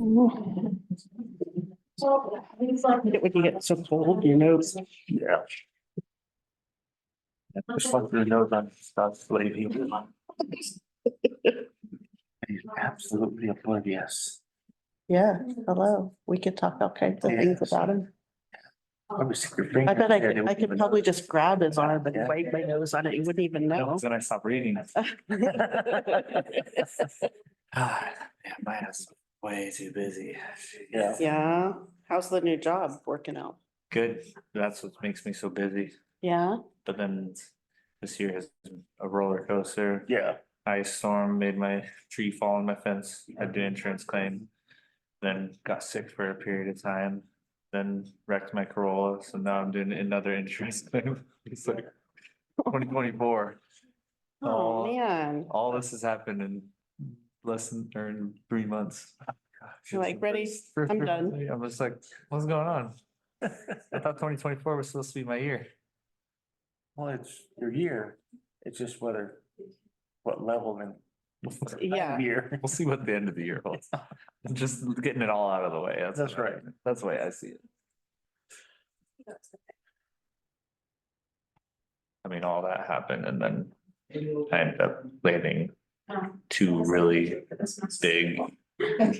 When you get so cold, your nose. Yeah. Just like the nose on stuff, lady. He's absolutely oblivious. Yeah, hello. We could talk all kinds of things about him. I bet I could probably just grab his arm and wipe my nose on it. You wouldn't even know. Then I stopped reading. Yeah, my ass is way too busy. Yeah. Yeah. How's the new job working out? Good. That's what makes me so busy. Yeah. But then this year has been a roller coaster. Yeah. Ice storm made my tree fall on my fence. Had to do an insurance claim. Then got sick for a period of time. Then wrecked my Corolla. So now I'm doing another insurance claim. It's like 2024. Oh, man. All this has happened in less than or in 3 months. You're like, ready? I'm done. I'm just like, what's going on? I thought 2024 was supposed to be my year. Well, it's your year. It's just what level and Yeah. year. We'll see what the end of the year holds. Just getting it all out of the way. That's right. That's the way I see it. I mean, all that happened and then I ended up landing two really big,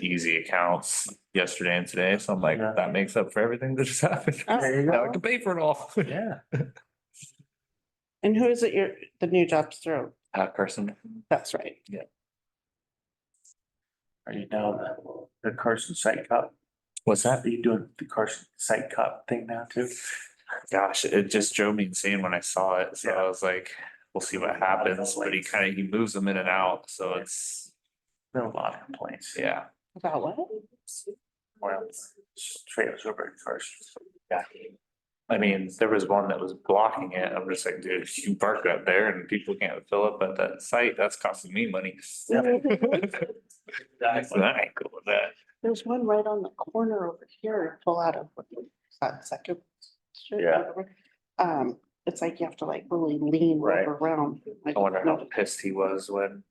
easy accounts yesterday and today. So I'm like, Yeah. that makes up for everything that just happened. There you Now I go. can pay for it all. Yeah. And who is it the new job's through? Carson. That's right. Are you now the Carson Site Cup? What's that? Are you doing the Carson Site Cup thing now too? Gosh, it just drove me insane when I saw it. So Yeah. I was like, we'll see what happens. But he moves them in and out. So it's, Been a lot of complaints. yeah. About what? Well, trailers over at Carson. Yeah. I mean, there was one that was blocking it. I'm just like, dude, you park up there and people can't fill up at that site. That's costing me money. So I ain't cool with that. There's one right on the corner over here, pull out of, that second. Street, Yeah. whatever. It's like you have to like really lean Right. around. I wonder how pissed he was when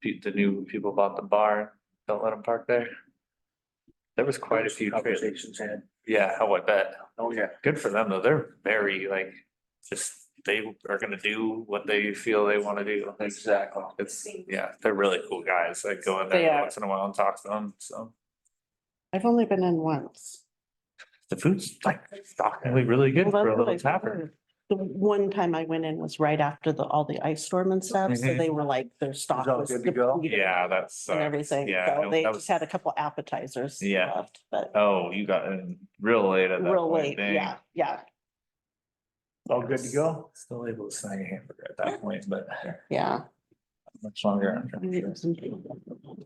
the new people bought the bar. Don't let them park there. There was quite a few conversations had. Yeah, I would bet. Oh, yeah. Good for them though. They're very they are gonna do what they feel they wanna do. Exactly. They're really cool guys. I go in They there are. once in a while and talk to them, so. I've only been in once. The food's like shockingly really good Well, for a that's what little I've tavern. heard. The one time I went in was right after all the ice storm and stuff, so Mhm. they were like, their stock all was good to go? depleted Yeah, that's. and everything, Yeah, so they that just was, had a couple appetizers Yeah. left, but oh, you got in real late at that real point. late, Dang. yeah, All good to go? Still able to snag a hamburger at that point, but yeah. much longer.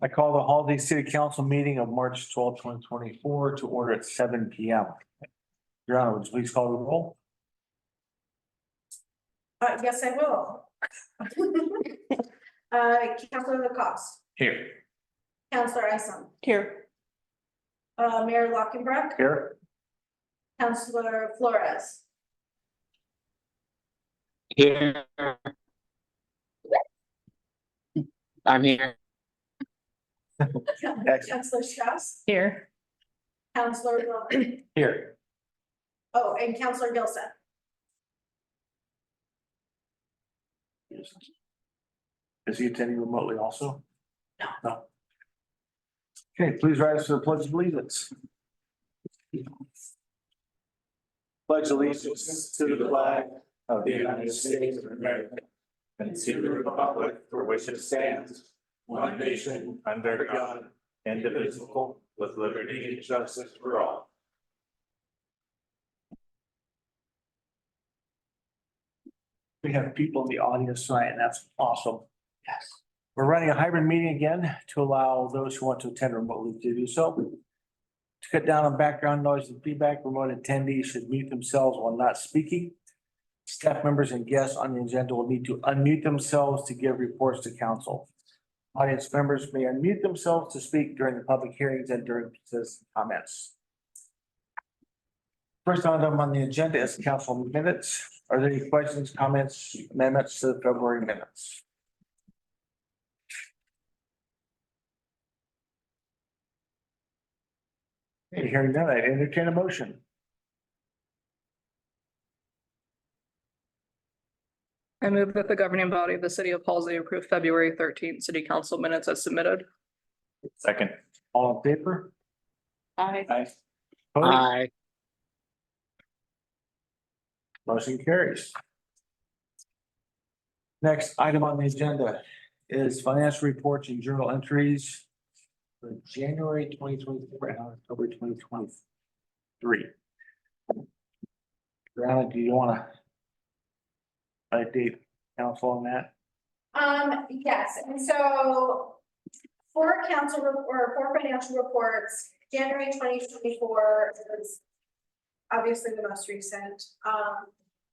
I call the Halsey City Council meeting of March 12, 2024 to order at 7 p.m. Your Honor, would you please call the roll? Yes, I will. Counselor Lacoste, Here. Counselor Isom, Here, Mayor Lockenbrook, Here. Counselor Flores, Here. I'm here. Counselor Strauss, here, Counselor Wilson, Here. oh, and Counselor Gilson. Is he attending remotely also? No. Okay, please rise to the pledge of allegiance. Pledge allegiance to the flag of the United States of America and to the republic for which it stands, one nation under God, indivisible, with liberty and justice for all. We have people in the audience tonight, and that's awesome. Yes. We're running a hybrid meeting again to allow those who want to attend remotely to do so. To cut down on background noise and feedback, remote attendees should mute themselves while not speaking. Staff members and guests on the agenda will need to unmute themselves to give reports to council. Audience members may unmute themselves to speak during the public hearings and during citizen comments. First item on the agenda is council minutes. Are there any questions, comments, amendments to the February minutes? Okay, hearing none, I entertain a motion. I move that the governing body of the city of Halsey approve February 13th city council minutes as submitted. Second. All in favor? Aye. Aye. Opposed? Aye. Motion carries. Next item on the agenda is financial reports and journal entries for January 2024 and October 2023. Brianna, do you want to update council on that? Yes, and so for council or for financial reports, January 2024 is obviously the most recent.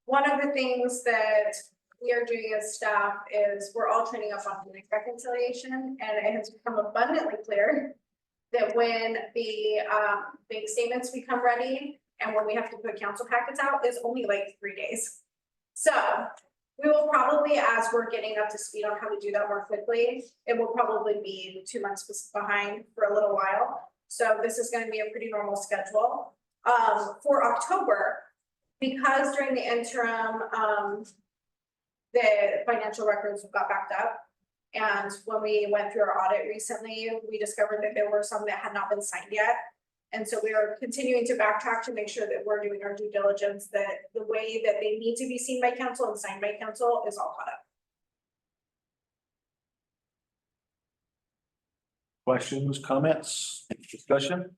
One of the things that we are doing as staff is we're all training up on bank reconciliation, and it has become abundantly clear that when the bank statements become ready and when we have to put council packets out is only like 3 days. So we will probably, as we're getting up to speed on how to do that more quickly, it will probably be 2 months behind for a little while. So this is going to be a pretty normal schedule. For October, because during the interim, the financial records got backed up. And when we went through our audit recently, we discovered that there were some that had not been signed yet. And so we are continuing to backtrack to make sure that we're doing our due diligence, that the way that they need to be seen by council and signed by council is all caught up. Questions, comments, discussion?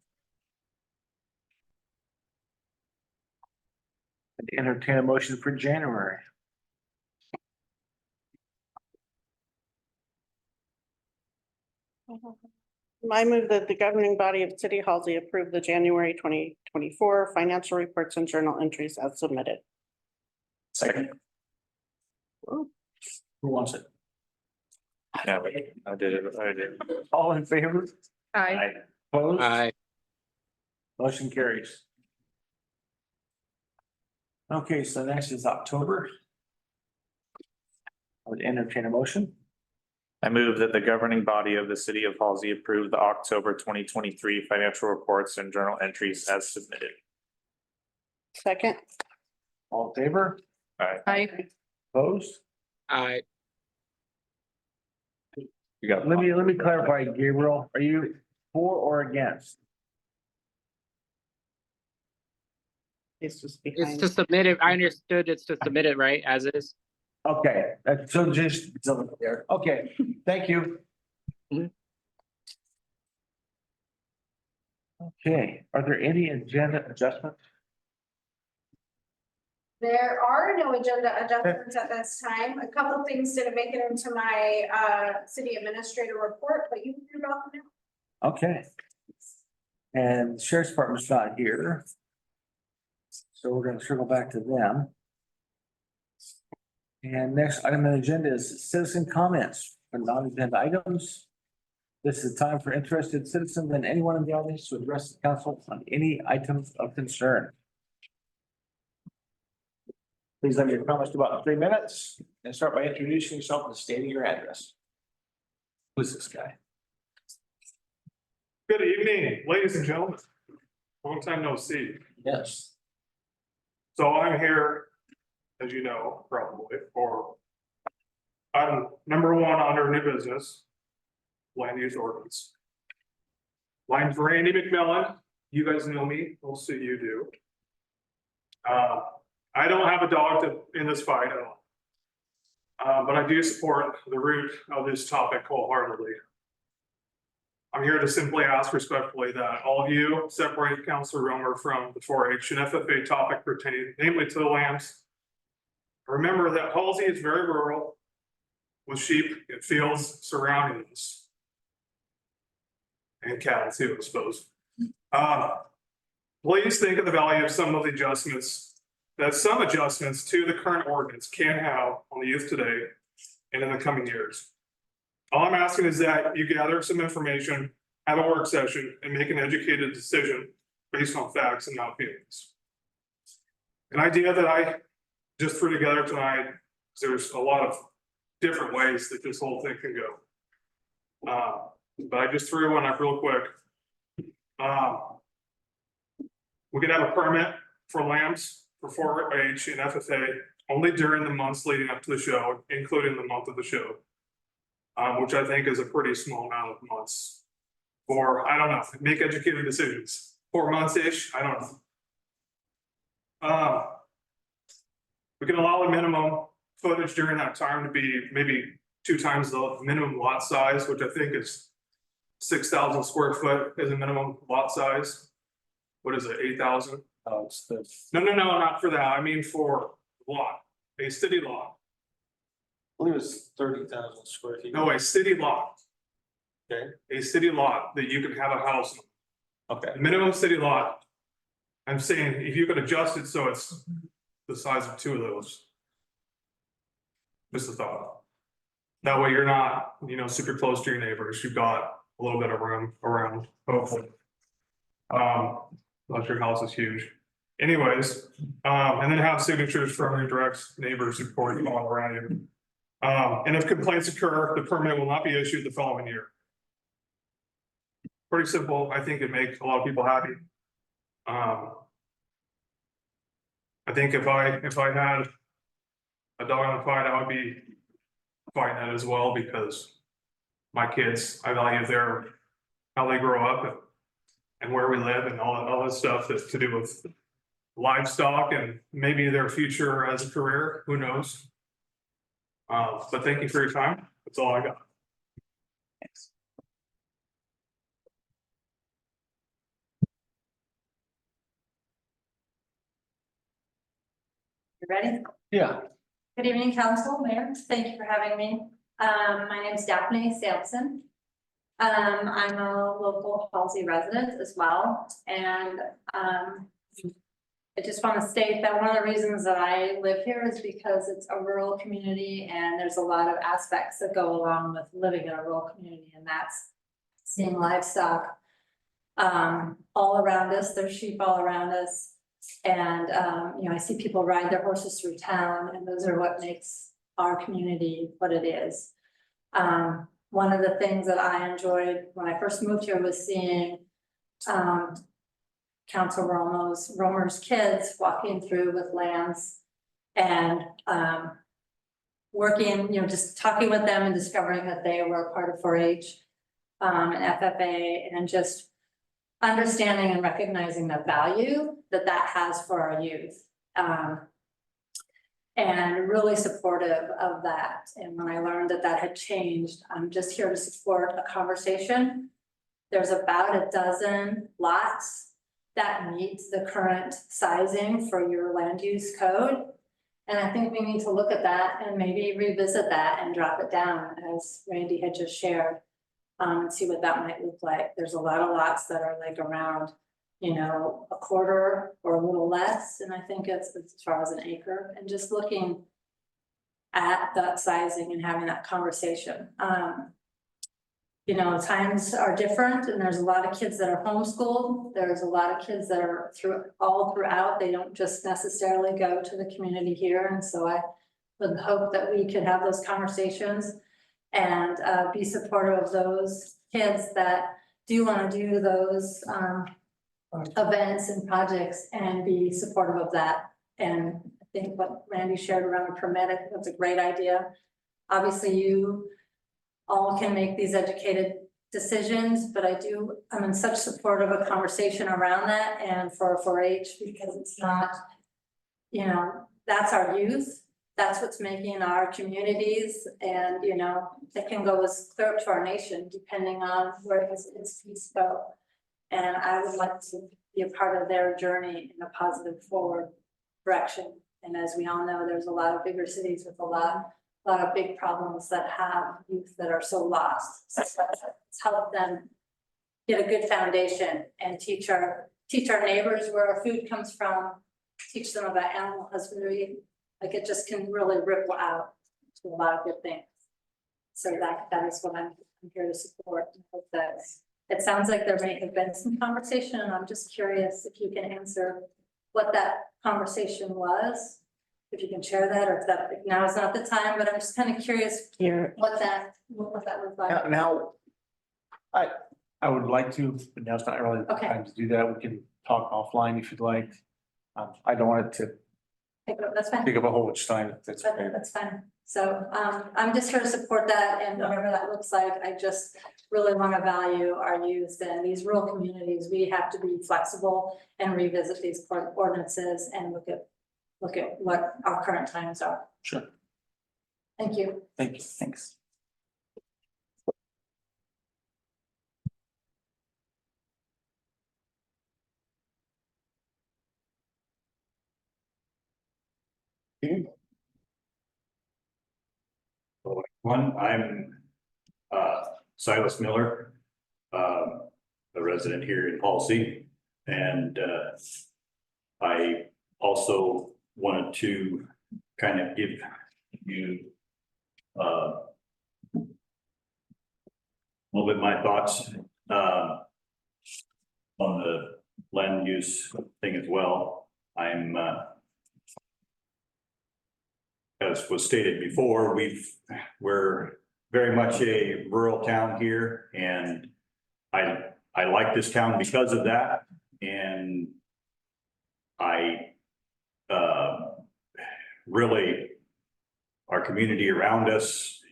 And entertain a motion for January. I move that the governing body of City of Halsey approve the January 2024 financial reports and journal entries as submitted. Second. Who wants it? Yeah, I did it. I did. All in favor? Aye. Opposed? Aye. Motion carries. Okay, so next is October. I would entertain a motion. I move that the governing body of the city of Halsey approve the October 2023 financial reports and journal entries as submitted. Second. All in favor? Aye. Opposed? Aye. You got. Let me clarify, Gabriel, are you for or against? It's just It's behind. to submit it. I understood it's to submit it, right, as is. Okay, so just, there, okay, thank you. Mhm. Okay, are there any agenda adjustments? There are no agenda adjustments at this time. A couple things didn't make it into my city administrator report, but you can hear about them now. Okay. And Sheriff's Department's not here. So we're gonna circle back to them. And next item on the agenda is citizen comments for non-agenda items. This is time for interested citizens and anyone in the audience to address the council on any items of concern. Please limit your comments to about 3 minutes and start by introducing yourself and stating your address. Who's this guy? Good evening, ladies and gentlemen. Long time no see. Yes. So I'm here, as you know, probably, for item number 1 under new business, land use ordinance. Mine's Randy McMillan. You guys know me. Most of you do. I don't have a dog in this fight at all. But I do support the root of this topic wholeheartedly. I'm here to simply ask respectfully that all of you separate Councilor Romer from the 4-H and FFA topic pertaining namely to the lands. Remember that Halsey is very rural with sheep and fields surrounding us. And cattle too, I suppose. Please think of the value of some of the adjustments to the current ordinance can have on the youth today and in the coming years. All I'm asking is that you gather some information, have a work session, and make an educated decision based on facts and not feelings. An idea that I just threw together tonight, because there's a lot of different ways that this whole thing can go. But I just threw one up real quick. we could have a permit for lambs for 4-H and FFA only during the months leading up to the show, including the month of the show. Which I think is a pretty small amount of months. Or, I don't know, make educated decisions, 4 months-ish, I don't know. We can allow a minimum footage during that time to be maybe 2 times the minimum lot size, which I think is 6,000 square foot is a minimum lot size. What is it, 8,000? Oh, it's the. No, not for that, I mean for lot, a city lot, I believe it's 30,000 square feet. no, a city lot, Okay, a city lot that you can have a house on. okay. Minimum city lot. I'm saying if you could adjust it so it's the size of 2 of those. Just a thought. That way you're not, super close to your neighbors. You've got a little bit of room around, hopefully. Unless your house is huge. Anyways, and then have signatures from your direct neighbors who pour you all around you. And if complaints occur, the permit will not be issued the following year. Pretty simple. I think it'd make a lot of people happy. I think if I had a dog on the fight, I would be fighting that as well because my kids, I value how they grow up and where we live and all this stuff that's to do with livestock and maybe their future as a career, who knows? But thank you for your time. That's all I got. You ready? Yeah. Good evening, council, mayor. Thank you for having me. My name is Daphne Sampson. I'm a local Halsey resident as well, and I just want to state that one of the reasons that I live here is because it's a rural community and there's a lot of aspects that go along with living in a rural community, and that's seeing livestock all around us. There's sheep all around us. And, I see people ride their horses through town, and those are what makes our community what it is. One of the things that I enjoyed when I first moved here was seeing Council Romer's kids walking through with lambs and working, just talking with them and discovering that they were a part of 4-H and FFA, and just understanding and recognizing the value that has for our youth. And really supportive of that. And when I learned that had changed, I'm just here to support a conversation. There's about a dozen lots that meet the current sizing for your land use code. And I think we need to look at that and maybe revisit that and drop it down, as Randy had just shared. And see what that might look like. There's a lot of lots that are like around, a quarter or a little less. And I think it's as far as an acre, and just looking at that sizing and having that conversation. Times are different, and there's a lot of kids that are homeschooled. There's a lot of kids that are throughout. They don't just necessarily go to the community here. And so I would hope that we could have those conversations and be supportive of those kids that do want to do those events and projects, and be supportive of that. And I think what Randy shared around the permit, I think that's a great idea. Obviously, you all can make these educated decisions, but I'm in such support of a conversation around that and for 4-H, because it's not, that's our youth. That's what's making our communities, and it can go as clear up to our nation depending on where its feet go. And I would like to be a part of their journey in a positive forward direction. And as we all know, there's a lot of bigger cities with a lot of big problems that have youth that are so lost. So let's help them get a good foundation and teach our neighbors where our food comes from, teach them about animal husbandry. Like, it just can really ripple out to a lot of good things. So that is what I'm here to support. I hope that it sounds like there may have been some conversation, and I'm just curious if you can answer what that conversation was, if you can share that, or if now is not the time, but I'm just kind of curious Here, what that was like. Now, I I would like to, but now's not really the Okay. time to do that. We can talk offline if you'd like. I don't want it to That's fine. take up a whole bunch of time. If that's okay. That's fine. So, I'm just here to support that and whatever that looks like. I just really want to value our youth and these rural communities. We have to be flexible and revisit these ordinances and look at what our current times are. Sure. Thank you. Thank you. Thanks. I'm Silas Miller, a resident here in Halsey, and I also wanted to kind of give you a little bit my thoughts on the land use thing as well. I'm as was stated before, we're very much a rural town here, and I like this town because of that. And I really, our community around us,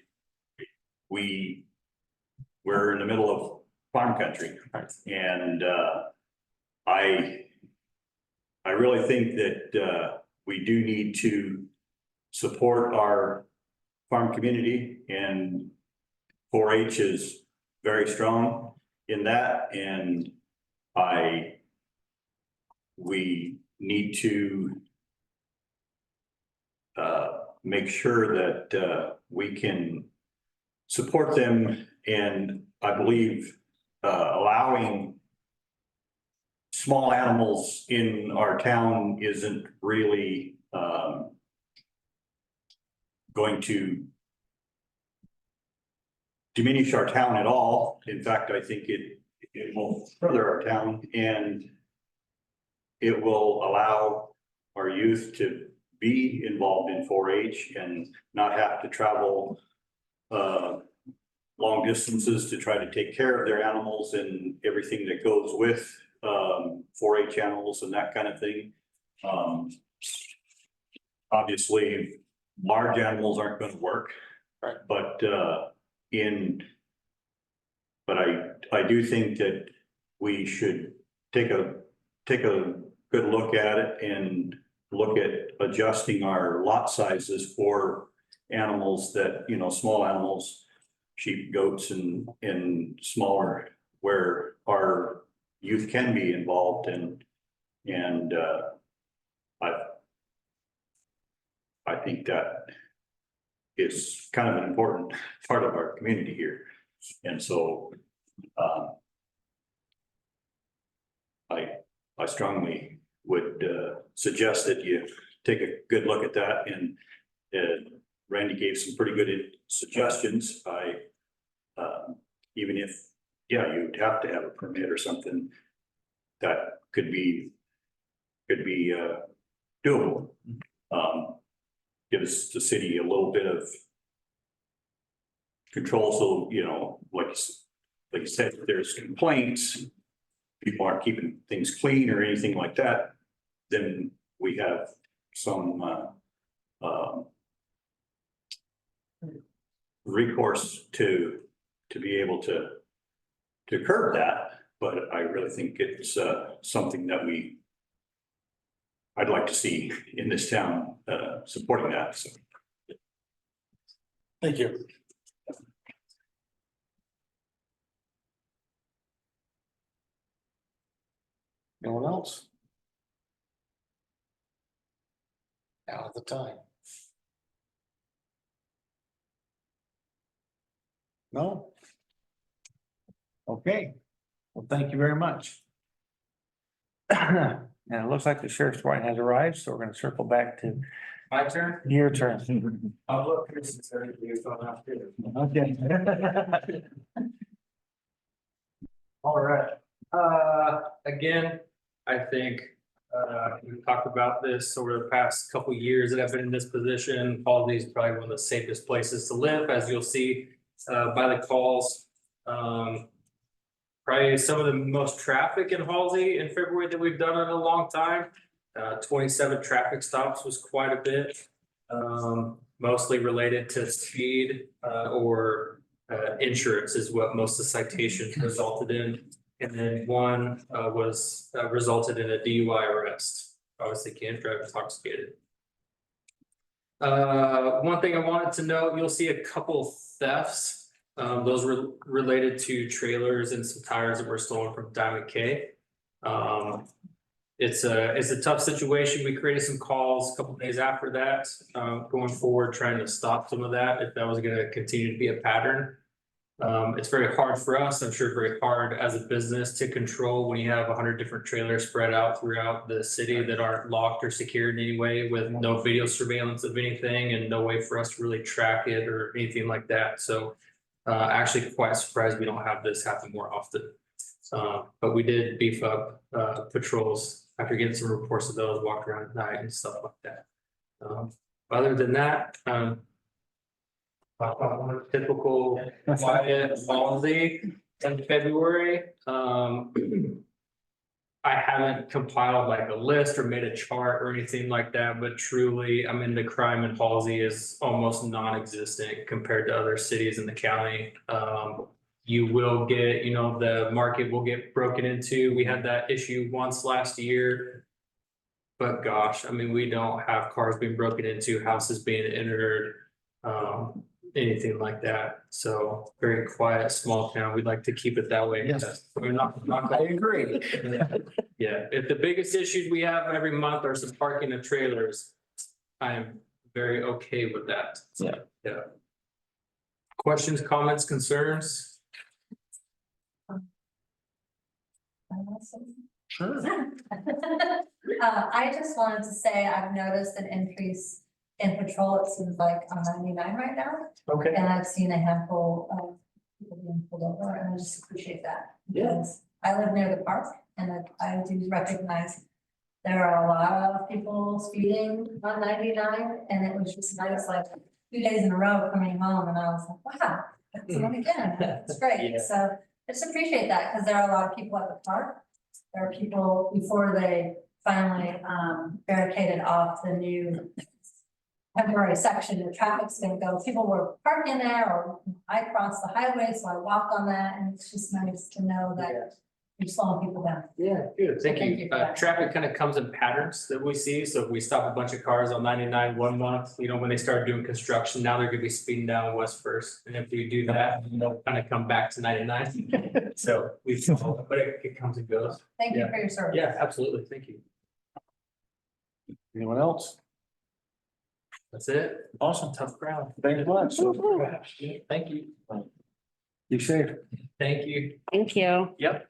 we're in the middle of farm country, and I really think that we do need to support our farm community, and 4-H is very strong in that. And we need to make sure that we can support them. And I believe allowing small animals in our town isn't really going to diminish our town at all. In fact, I think it will further our town, and it will allow our youth to be involved in 4-H and not have to travel long distances to try to take care of their animals and everything that goes with 4-H animals and that kind of thing. Obviously, large animals aren't going to work, right? But I do think that we should take a good look at it and look at adjusting our lot sizes for animals that, you know, small animals, sheep, goats, and smaller, where our youth can be involved. And I think that is kind of an important part of our community here. And so I strongly would suggest that you take a good look at that. And Randy gave some pretty good suggestions. Even if, yeah, you'd have to have a permit or something, that could be doable. Gives the city a little bit of control. So, you know, like you said, if there's complaints, people aren't keeping things clean or anything like that, then we have some recourse to be able to curb that. But I really think it's something that I'd like to see in this town supporting that. So. Thank you. No one else? Now at the time. No? Okay, well, thank you very much. And it looks like the sheriff's warrant has arrived, so we're gonna circle back to My turn? your turn. I'll look, Chris, it's going off too. Okay. All right, again, I think, we've talked about this over the past couple of years that I've been in this position. Halsey is probably one of the safest places to live, as you'll see, by the calls. probably some of the most traffic in Halsey in February that we've done in a long time. 27 traffic stops was quite a bit. Mostly related to speed, or insurance is what most of the citations resulted in. And then one was resulted in a DUI arrest. Obviously can't drive intoxicated. One thing I wanted to note, you'll see a couple thefts. Those were related to trailers and some tires that were stolen from Diamond K. It's a tough situation. We created some calls a couple days after that, going forward, trying to stop some of that if that was gonna continue to be a pattern. It's very hard for us, I'm sure very hard as a business to control when you have 100 different trailers spread out throughout the city that aren't locked or secured in any way with no video surveillance of anything and no way for us to really track it or anything like that. So actually quite surprised we don't have this happen more often. But we did beef up patrols after getting some reports of those, walk around at night and stuff like that. Other than that, typical quiet holiday in February. I haven't compiled like a list or made a chart or anything like that, but truly, I mean, the crime in Halsey is almost non-existent compared to other cities in the county. You will get, you know, the market will get broken into. We had that issue once last year. But gosh, I mean, we don't have cars being broken into, houses being entered, anything like that. So very quiet, small town. We'd like to keep it that way. Yes. We're not. I agree. Yeah, if the biggest issues we have every month are some parking of trailers, I am very okay with that. Yeah. Questions, comments, concerns? Sure. I just wanted to say I've noticed an increase in patrol, it seems like on 99 right now. Okay. And I've seen a handful of people being pulled over, and I just appreciate that. Because I live near the park, and I do recognize there are a lot of people speeding on 99, and it was just nice, like 2 days in a row coming home, and I was like, wow, that's one again, it's great. Yeah. So I just appreciate that, because there are a lot of people at the park. There are people, before they finally barricaded off the new temporary section, the traffic's gonna go, people were parking there, or I cross the highway, so I walk on that, and it's just nice to know that you're slowing people down. Yeah, good. Thank Thank you. you for that. Traffic kind of comes in patterns that we see. So if we stop a bunch of cars on 99 one month, you know, when they start doing construction, now they're gonna be speeding down West First. And if we do that, they'll kind of come back to 99. So we, but it comes and goes. Thank you Yeah. for your service. Yeah, absolutely. Thank you. Anyone else? That's it. Awesome. Tough crowd. Thank you much. Thank you. Be safe. Thank you. Thank you. Yep.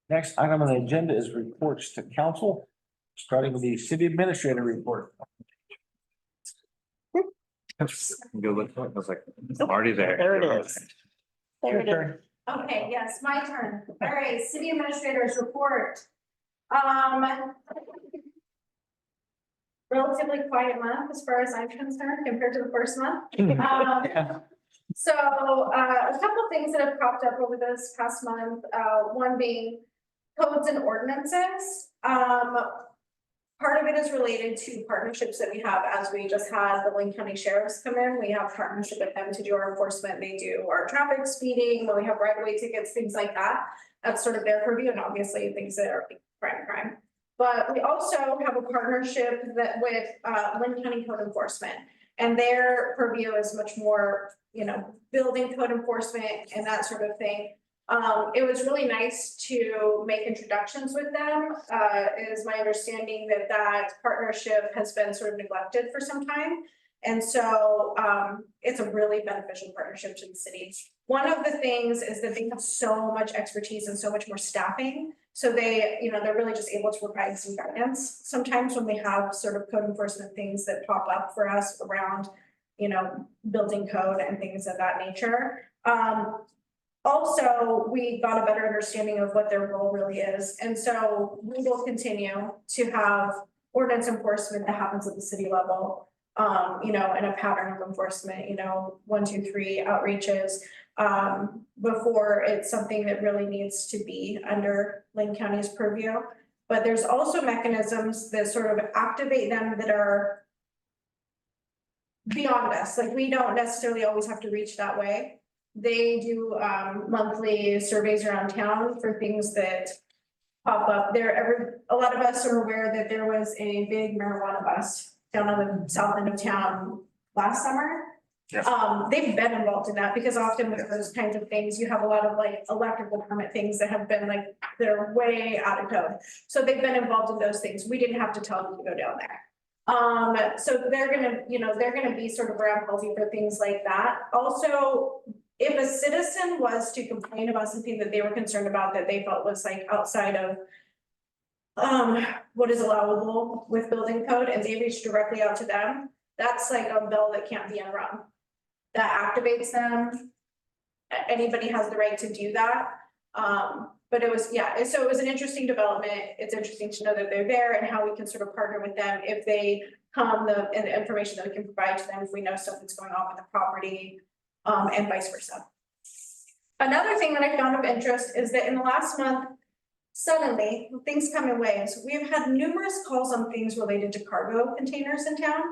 Next item on the agenda is reports to council, starting with the city administrator report. Go look for it. I was like, I'm already there. There it is. There it is. Okay, yes, my turn. All right, city administrators report. Relatively quiet month as far as I'm concerned compared to the first month. So a couple things that have popped up over this past month, one being codes and ordinances. Part of it is related to partnerships that we have, as we just had the Lake County Sheriffs come in. We have partnership with them to do our enforcement. They do our traffic speeding, when we have right-of-way tickets, things like that. That's sort of their purview, and obviously things that are like crime. But we also have a partnership that with Lake County Code Enforcement, and their purview is much more, you know, building code enforcement and that sort of thing. It was really nice to make introductions with them. It is my understanding that that partnership has been sort of neglected for some time. And so it's a really beneficial partnership to the city. One of the things is that they have so much expertise and so much more staffing. So they, you know, they're really just able to provide some guidance. Sometimes when we have sort of code enforcement things that pop up for us around, you know, building code and things of that nature. Also, we got a better understanding of what their role really is. And so we will continue to have ordinance enforcement that happens at the city level, you know, and a pattern of enforcement, you know, 1, 2, 3 outreaches. before it's something that really needs to be under Lane County's purview. But there's also mechanisms that sort of activate them that are beyond us, like we don't necessarily always have to reach that way. They do monthly surveys around town for things that pop up there. A lot of us are aware that there was a big marijuana bust down on the south end of town last summer. Yes. They've been involved in that because often with those kinds of things, you have a lot of like electrical permit things that have been like, they're way out of code. So they've been involved in those things. We didn't have to tell them to go down there. So they're gonna be sort of around Halsey for things like that. Also, if a citizen was to complain about something that they were concerned about that they felt was like outside of what is allowable with building code and they reach directly out to them, that's like a bell that can't be unrung. That activates them. Anybody has the right to do that. But it was, yeah, so it was an interesting development. It's interesting to know that they're there and how we can sort of partner with them if they come and the information that we can provide to them if we know something's going on with the property, and vice versa. Another thing that I found of interest is that in the last month, suddenly things come in waves. We've had numerous calls on things related to cargo containers in town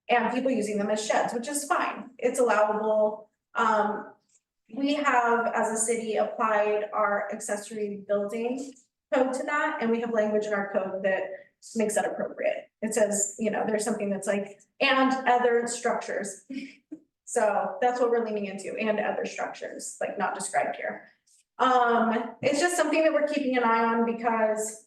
and people using them as sheds, which is fine. It's allowable. We have, as a city, applied our accessory building code to that, and we have language in our code that makes that appropriate. It says, you know, there's something that's like, and other structures. So that's what we're leaning into, and other structures, like not described here. It's just something that we're keeping an eye on because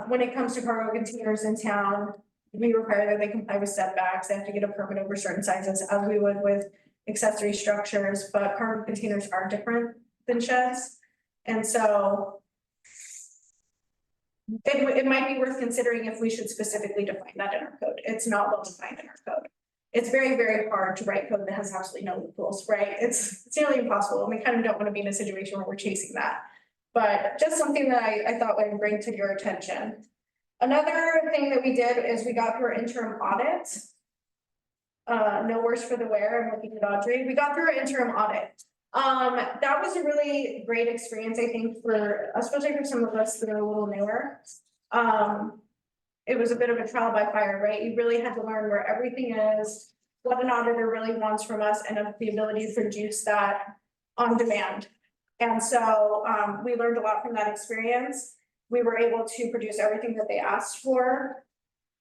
when it comes to cargo containers in town, we require that they comply with setbacks. They have to get a permit over certain sizes, as we would with accessory structures, but cargo containers are different than sheds. And so it might be worth considering if we should specifically define that in our code. It's not well defined in our code. It's very, very hard to write code that has absolutely no loopholes, right? It's nearly impossible. And we kind of don't want to be in a situation where we're chasing that. But just something that I thought would bring to your attention. Another thing that we did is we got through our interim audit. No worse for the wear. I'm looking at Audrey. We got through our interim audit. That was a really great experience, I think, especially for some of us that are a little newer. It was a bit of a trial by fire, right? You really had to learn where everything is, what an auditor really wants from us, and the ability to produce that on demand. And so we learned a lot from that experience. We were able to produce everything that they asked for.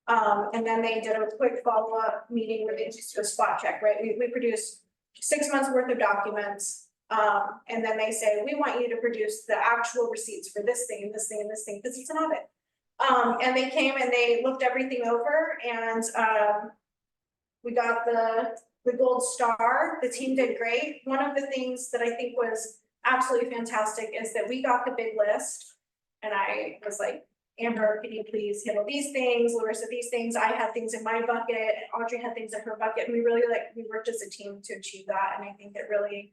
And then they did a quick follow-up meeting where they just do a spot check, right? We produced 6 months worth of documents. And then they say, we want you to produce the actual receipts for this thing and this thing and this thing, because it's an audit. And they came and they looked everything over and we got the gold star. The team did great. One of the things that I think was absolutely fantastic is that we got the big list. And I was like, Amber, can you please handle these things? Larissa, these things. I had things in my bucket and Audrey had things in her bucket. And we really we worked as a team to achieve that. And I think it really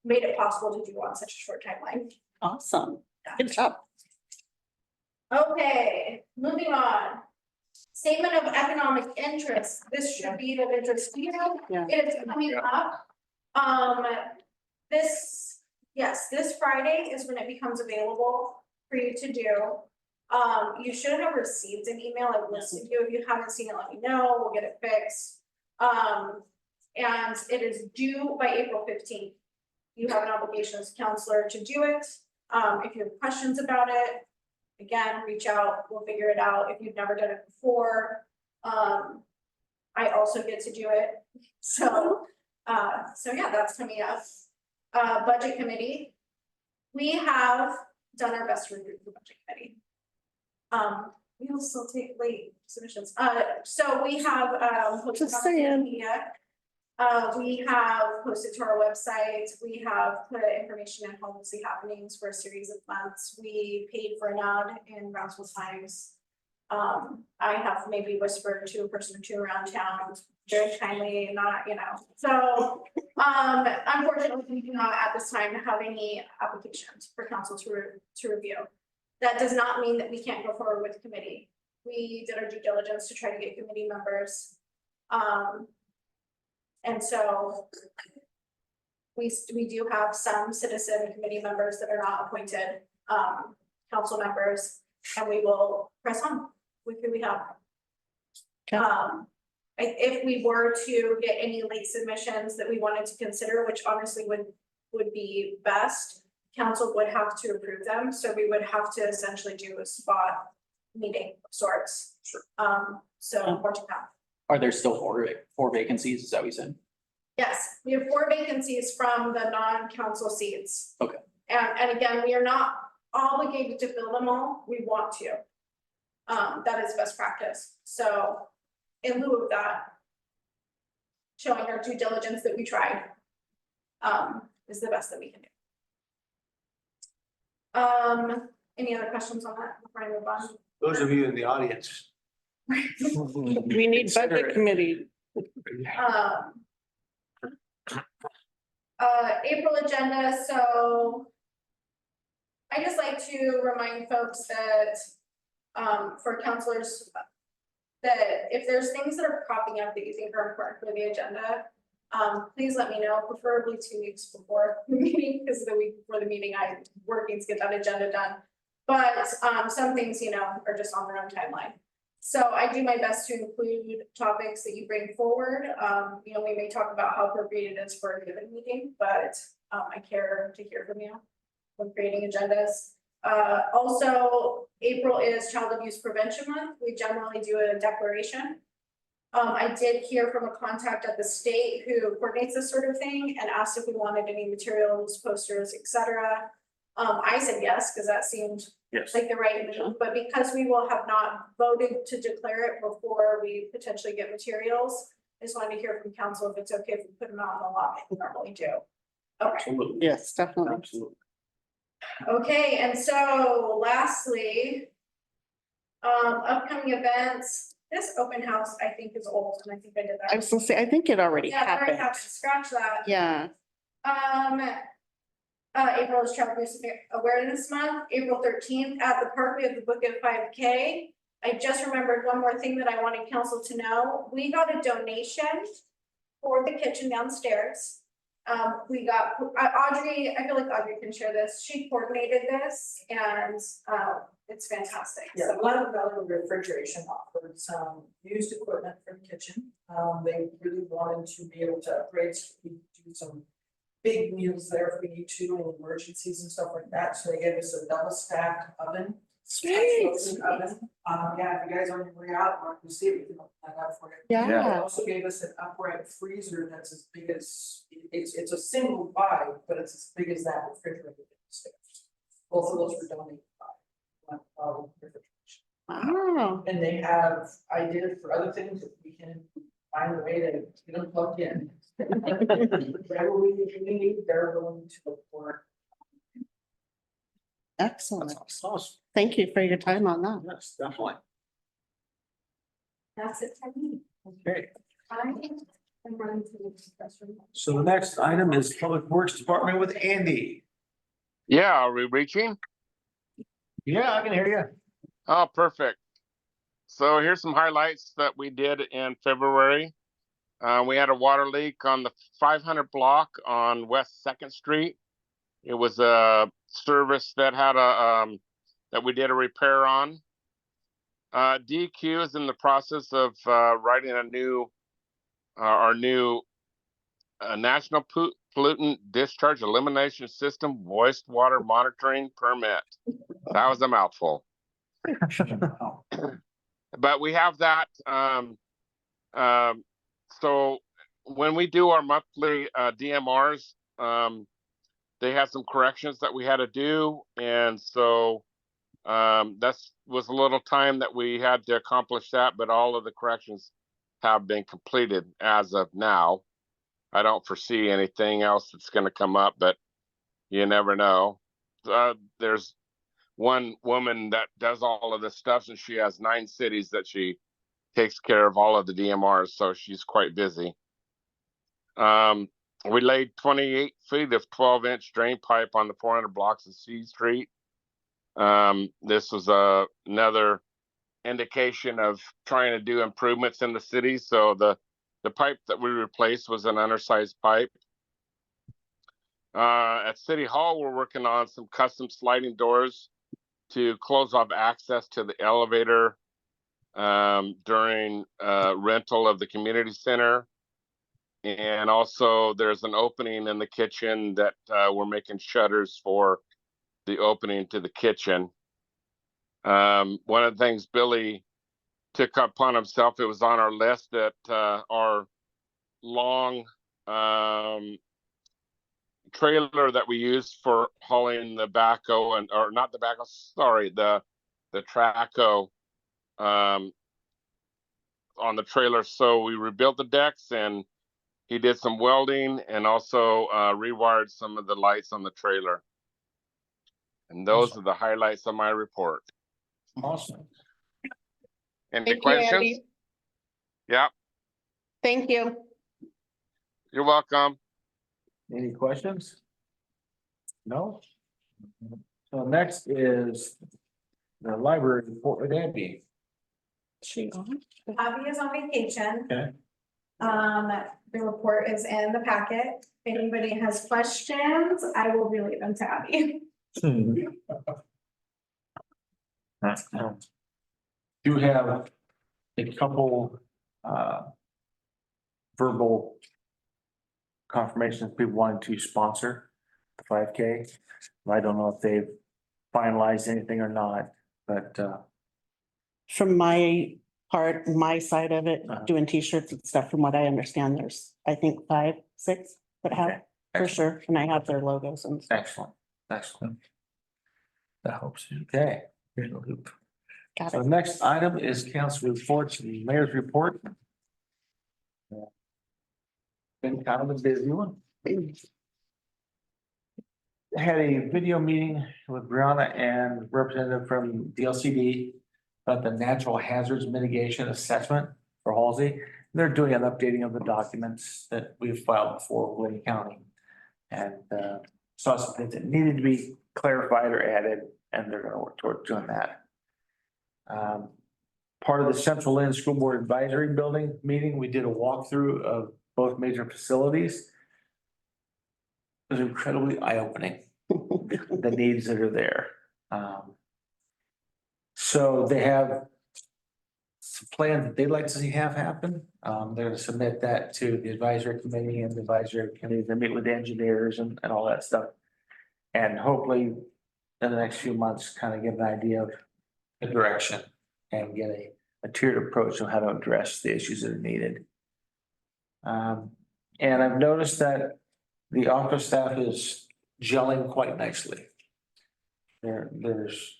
made it possible to do on such a short timeline. Awesome. Good job. Okay, moving on. Statement of economic interest. This should be of interest to you. Yeah. It is coming up. This Friday is when it becomes available for you to do. You should have received an email. I've listed you. If you haven't seen it, let me know. We'll get it fixed. And it is due by April 15th. You have an obligation as a counselor to do it. If you have questions about it, again, reach out. We'll figure it out. If you've never done it before, I also get to do it. So yeah, that's coming up. Budget committee. We have done our best to recruit the budget committee. We will still take late submissions. So we have posted Just on social saying. media. We have posted to our website. We have put information in Halsey happenings for a series of months. We paid for an ad in Brownsville Times. I have maybe whispered to a person or two around town, very kindly, not, you know. So unfortunately, we do not at this time have any applications for council to review. That does not mean that we can't go forward with the committee. We did our due diligence to try to get committee members. And so we do have some citizen committee members that are not appointed, council members, and we will press on with who we have. Okay. If we were to get any late submissions that we wanted to consider, which honestly would be best, council would have to approve them, so we would have to essentially do a spot meeting of sorts. Sure. So more to come. Are there still four vacancies? Is that what you said? Yes, we have 4 vacancies from the non-council seats. Okay. And again, we are not obligated to fill them all, we want to. That is best practice, so in lieu of that, showing our due diligence that we tried, is the best that we can do. Any other questions on that before I move on? Those of you in the audience. We need Consider budget it. committee. April agenda, so I just like to remind folks that, for counselors, that if there's things that are popping up that you think are important for the agenda, please let me know, preferably 2 weeks before the meeting, because the week before the meeting, I'm working to get that agenda done. But, some things, you know, are just on their own timeline. So I do my best to include topics that you bring forward. You know, we may talk about how appropriate it is for a given meeting, but, I care to hear from you when creating agendas. Also, April is Child Abuse Prevention Month. We generally do a declaration. I did hear from a contact at the state who coordinates this sort of thing and asked if we wanted any materials, posters, etc. I said yes, because that seemed Yes. like the right move, but because we will have not voted to declare it before we potentially get materials, I just wanted to hear from council if it's okay if we put them out on the lot like we normally do. Okay. Absolutely. Yes, definitely. Absolutely. Okay, and so lastly, upcoming events, this open house, I think is old, and I think I did that. I was gonna say, I think it already Yeah, I already happened. have to scratch that. Yeah, April is Child Abuse Awareness Month, April 13th at the park, we have the Book of 5K. I just remembered one more thing that I wanted council to know. We got a donation for the kitchen downstairs. We got, Audrey, I feel like Audrey can share this. She coordinated this and, it's fantastic. Yeah, a lot of valuable refrigeration offered some used equipment for the kitchen. They really wanted to be able to upgrade, so we do some big meals there if we need to, and emergencies and stuff like that, so they gave us a double stacked oven. Sweet. Oven. Yeah, if you guys on your way out, or you see it, we can open that up for you. They yeah. also gave us an upright freezer that's as big as, it's a single buy, but it's as big as that refrigerator downstairs. Both of those were donated by refrigeration. Wow. And they have ideas for other things if we can find a way to get them plugged in. Whatever we need, they're willing to look for. Excellent. That's awesome. Thank you for your time on that. Yes, definitely. That's it for me. Okay, I'm running to the restroom. so the next item is Public Works Department with Andy. Yeah, are we reaching? Yeah, I can hear you. Oh, perfect. So here's some highlights that we did in February. We had a water leak on the 500 block on West 2nd Street. It was a service that had that we did a repair on. DQ is in the process of writing our new National Pollutant Discharge Elimination System wastewater monitoring permit. That was a mouthful. But we have that. So when we do our monthly DMRs, they had some corrections that we had to do. And so that was a little time that we had to accomplish that, but all of the corrections have been completed as of now. I don't foresee anything else that's going to come up, but you never know. There's one woman that does all of this stuff, and she has 9 cities that she takes care of all of the DMRs, so she's quite busy. We laid 28 feet of 12-inch drain pipe on the 400 blocks of C Street. This was another indication of trying to do improvements in the city. So the pipe that we replaced was an undersized pipe. At City Hall, we're working on some custom sliding doors to close off access to the elevator during rental of the community center. And also there's an opening in the kitchen that we're making shutters for the opening to the kitchen. One of the things Billy took upon himself, it was on our list that our long trailer that we use for hauling the backhoe or not the backhoe, sorry, the trackhoe on the trailer. So we rebuilt the decks and he did some welding and also rewired some of the lights on the trailer. And those are the highlights of my report. Awesome. Any Thank you, questions? Andy. Yeah, Thank you. you're welcome. Any questions? No? So next is the library report with Andy. She on? Abby is on vacation. Okay. The report is in the packet. If anybody has questions, I will relay them to Abby. Do have a couple verbal confirmations, people wanting to sponsor the 5K. I don't know if they've finalized anything or not, but From my part, my side of it, Uh-huh. doing T-shirts and stuff, from what I understand, there's, I think, 5, 6 that have, Okay. for sure, and I have their logos and stuff. excellent, excellent. That helps. Okay. You're in the loop. Got So it. the next item is council reports, the mayor's report. Been kind of a busy one. Had a video meeting with Brianna and representative from DLCD about the natural hazards mitigation assessment for Halsey. They're doing an updating of the documents that we've filed before Wayne County. And saw some things that needed to be clarified or added, and they're gonna work toward doing that. Part of the Central Lynn School Board Advisory Building meeting, we did a walkthrough of both major facilities. It was incredibly eye-opening, the needs that are there. So they have some plans that they'd like to see have happen. They're gonna submit that to the advisory committee, and the advisory committee, they meet with the engineers and all that stuff. And hopefully in the next few months, kind of get an idea of the direction and get a tiered approach on how to address the issues that are needed. And I've noticed that the office staff is gelling quite nicely. There's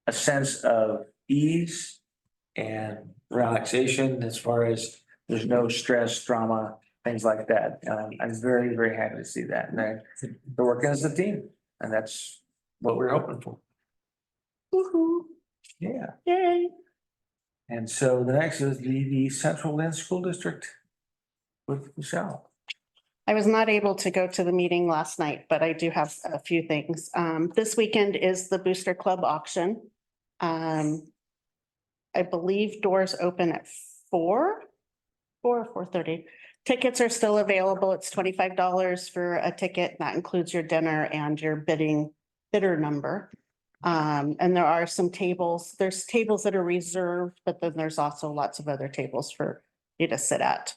a sense of ease and relaxation as far as there's no stress, drama, things like that. I'm very, very happy to see that. And they're working as a team, and that's what we're hoping for. Woo-hoo. Yeah. Yay. And so the next is the Central Lynn School District with Michelle. I was not able to go to the meeting last night, but I do have a few things. This weekend is the Booster Club auction. I believe doors open at 4 or 4:30. Tickets are still available. It's $25 for a ticket. That includes your dinner and your bidder number. And there are some tables. There's tables that are reserved, but then there's also lots of other tables for you to sit at.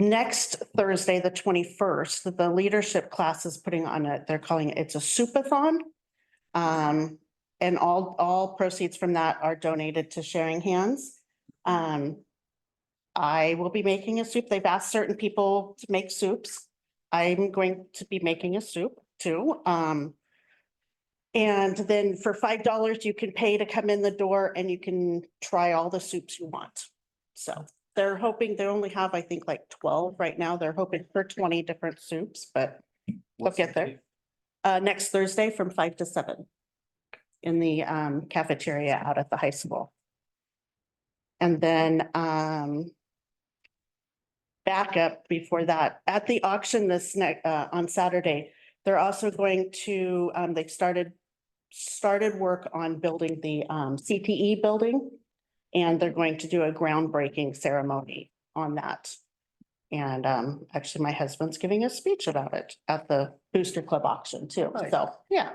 Next Thursday, the 21st, the leadership class is putting on they're calling it's a soupathon. And all proceeds from that are donated to Sharing Hands. I will be making a soup. They've asked certain people to make soups. I'm going to be making a soup too. And then for $5, you can pay to come in the door and you can try all the soups you want. So they're hoping they only have, I think, like 12 right now. They're hoping for 20 different soups, but we'll get there. Next Thursday from 5 to 7 in the cafeteria out at the high school. And then back up before that, at the auction this next on Saturday, they're also going to, they've started work on building the CTE building. And they're going to do a groundbreaking ceremony on that. And actually, my husband's giving a speech about it at the Booster Club auction too. Nice. So, yeah.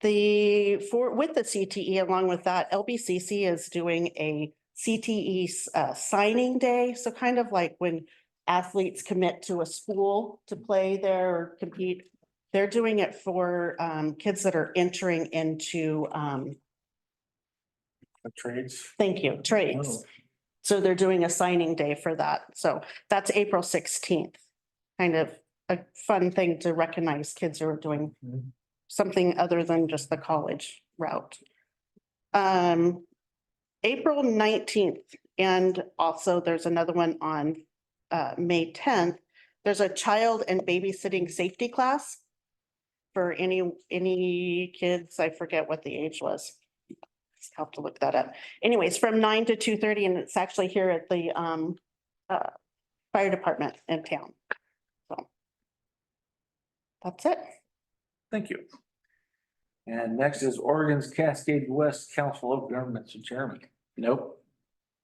With the CTE, along with that, LBCC is doing a CTE signing day. So kind of like when athletes commit to a school to play there or compete. They're doing it for kids that are entering into, Trades. thank you, trades. Oh. So they're doing a signing day for that. So that's April 16th. Kind of a fun thing to recognize kids who are doing something other than just the college route. April 19th, and also there's another one on May 10th. There's a child and babysitting safety class for any kids. I forget what the age was. I'll have to look that up. Anyways, from 9 to 2:30, and it's actually here at the fire department in town. So that's it. Thank you. And next is Oregon's Cascade West Council of Governments, Jeremy. Nope.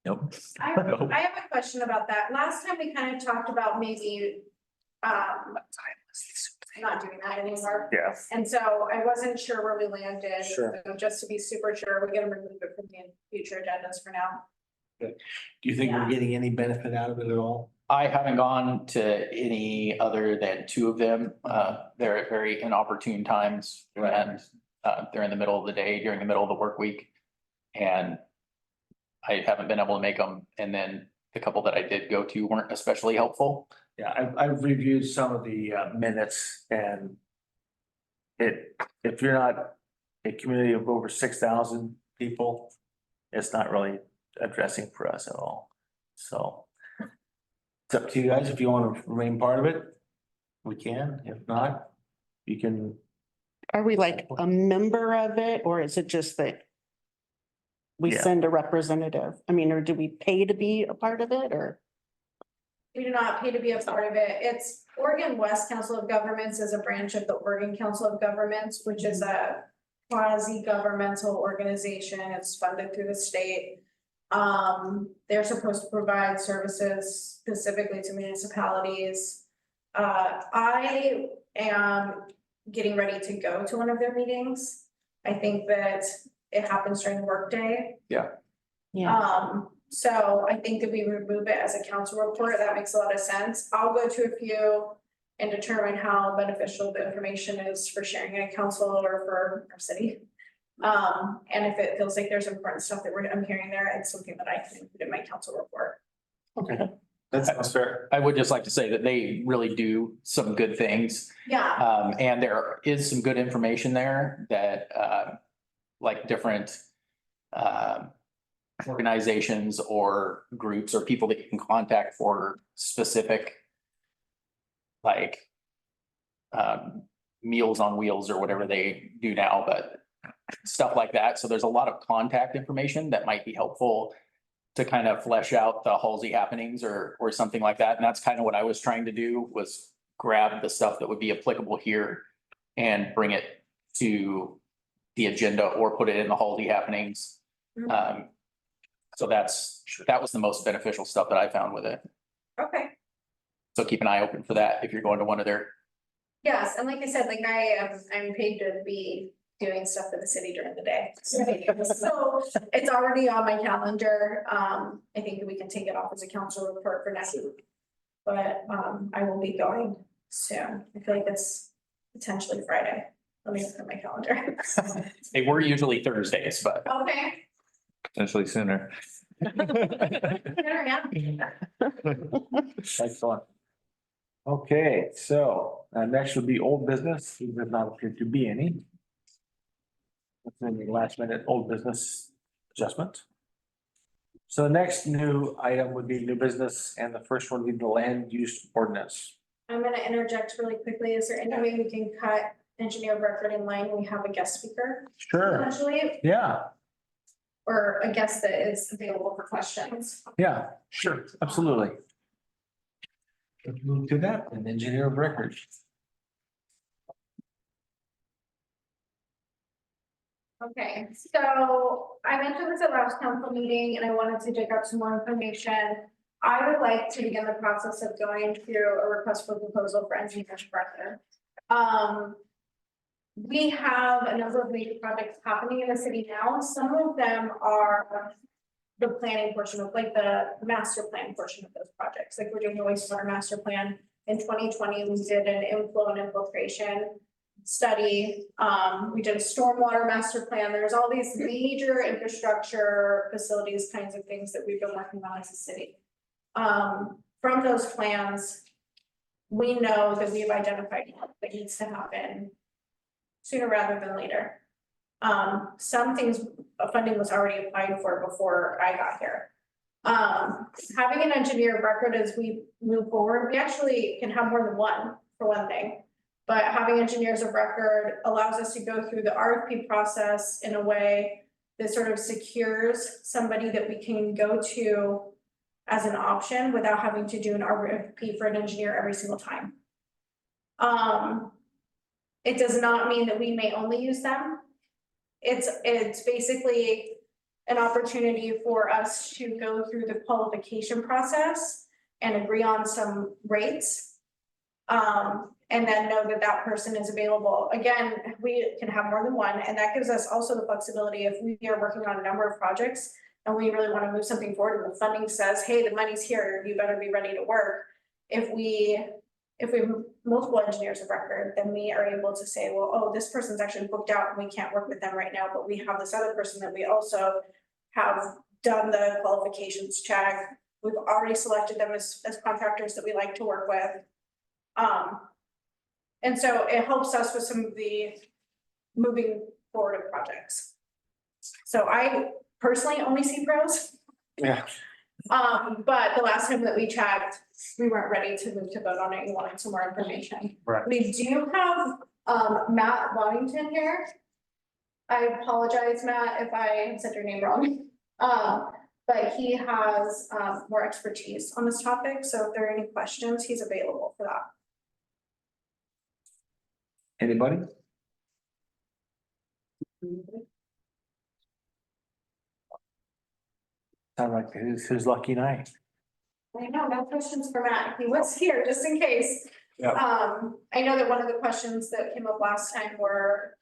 Nope. I have a question about that. Last time we kind of talked about maybe not doing that anymore. Yeah. And so I wasn't sure where we landed. Sure. So just to be super sure, we're gonna remove it from the future agendas for now. Do you think we're Yeah. getting any benefit out of it at all? I haven't gone to any other than two of them. They're at very inopportune times and they're in the middle of the day, during the middle of the work week. And I haven't been able to make them. And then the couple that I did go to weren't especially helpful. Yeah, I've reviewed some of the minutes and if you're not a community of over 6,000 people, it's not really addressing for us at all. So it's up to you guys. If you want to remain part of it, we can. If not, you can. Are we like a member of it, or is it just that we Yeah. send a representative? I mean, or do we pay to be a part of it, or? We do not pay to be a part of it. It's Oregon West Council of Governments is a branch of the Oregon Council of Governments, which is a quasi-governmental organization. It's funded through the state. They're supposed to provide services specifically to municipalities. I am getting ready to go to one of their meetings. I think that it happens during the workday. Yeah. So I think that we remove it as a council report. That makes a lot of sense. I'll go to a few and determine how beneficial the information is for sharing at council or for our city. And if it feels like there's important stuff that I'm hearing there, it's something that I can include in my council report. Okay. That's fair. I would just like to say that they really do some good things. Yeah, And there is some good information there that like different organizations or groups or people that you can contact for specific like Meals on Wheels or whatever they do now, but stuff like that. So there's a lot of contact information that might be helpful to kind of flesh out the Halsey happenings or something like that. And that's kind of what I was trying to do, was grab the stuff that would be applicable here and bring it to the agenda or put it in the Halsey happenings. So that was the most beneficial stuff that I found with it. okay. So keep an eye open for that if you're going to one of their. Yes, and like I said, like I'm paid to be doing stuff for the city during the day. So it's already on my calendar. I think that we can take it off as a council report for next week. But I will be going soon. I feel like it's potentially Friday. Let me look at my calendar. They were usually Thursdays, but Okay. Potentially sooner. There, yeah. Excellent. Okay, so next would be old business. There does not appear to be any. What's in the last minute old business adjustment? So the next new item would be new business, and the first one would be the land use ordinance. I'm gonna interject really quickly. Is there any way we can cut engineer of record in line? We have a guest speaker Sure. potentially, Yeah, or a guest that is available for questions. yeah, sure, absolutely. Let's move to that, an engineer of record. Okay, so I mentioned this at last council meeting and I wanted to dig up some more information. I would like to begin the process of going through a request for proposal for engineer's record. We have a number of major projects happening in the city now. Some of them are the planning portion of, like, the master plan portion of those projects. Like, we're doing a wastewater master plan. In 2020, we did an inflow and infiltration study. We did a stormwater master plan. There's all these major infrastructure facilities kinds of things that we've been working on as a city. From those plans, we know that we've identified what needs to happen sooner rather than later. Some things, funding was already applied for before I got here. Having an engineer of record as we move forward, we actually can have more than one, for one thing. But having engineers of record allows us to go through the RFP process in a way that sort of secures somebody that we can go to as an option without having to do an RFP for an engineer every single time. It does not mean that we may only use them. It's basically an opportunity for us to go through the qualification process and agree on some rates. And then know that that person is available. Again, we can have more than one, and that gives us also the flexibility if we are working on a number of projects and we really want to move something forward and the funding says, hey, the money's here, you better be ready to work. If we have multiple engineers of record, then we are able to say, well, oh, this person's actually booked out and we can't work with them right now, but we have this other person that we also have done the qualifications check. We've already selected them as contractors that we like to work with. And so it helps us with some of the moving forward of projects. So I personally only see pros. Yeah. But the last time that we checked, we weren't ready to move to vote on it. We wanted some more information. Right. We do have Matt Waddington here. I apologize, Matt, if I said your name wrong. But he has more expertise on this topic. So if there are any questions, he's available for that. Anybody? Sound like his lucky night. I know, no questions for Matt. He was here just in case. Yeah. I know that one of the questions that came up last time were,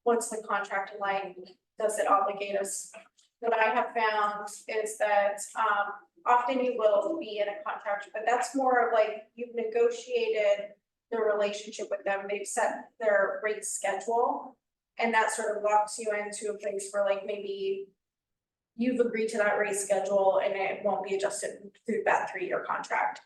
what's the contract like? Does it obligate us? What I have found is that, often you will be in a contract, but that's more of like you've negotiated the relationship with them. They've set their rate schedule. And that sort of locks you into a place where like maybe you've agreed to that rate schedule and it won't be adjusted through that 3-year contract.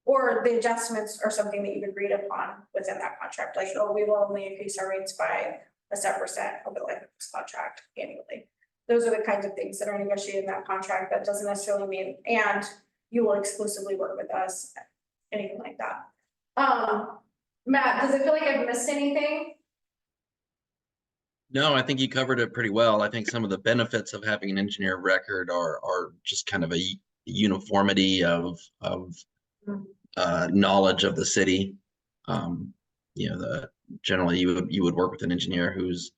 Or the adjustments are something that you've agreed upon within that contract, like, oh, we will only increase our rates by a set percent over the life of this contract annually. Those are the kinds of things that are negotiated in that contract. That doesn't necessarily mean, and you will exclusively work with us, anything like that. Matt, does it feel like I've missed anything? No, I think you covered it pretty well. I think some of the benefits of having an engineer of record are just kind of a uniformity of knowledge of the city. Generally you would work with an engineer who's,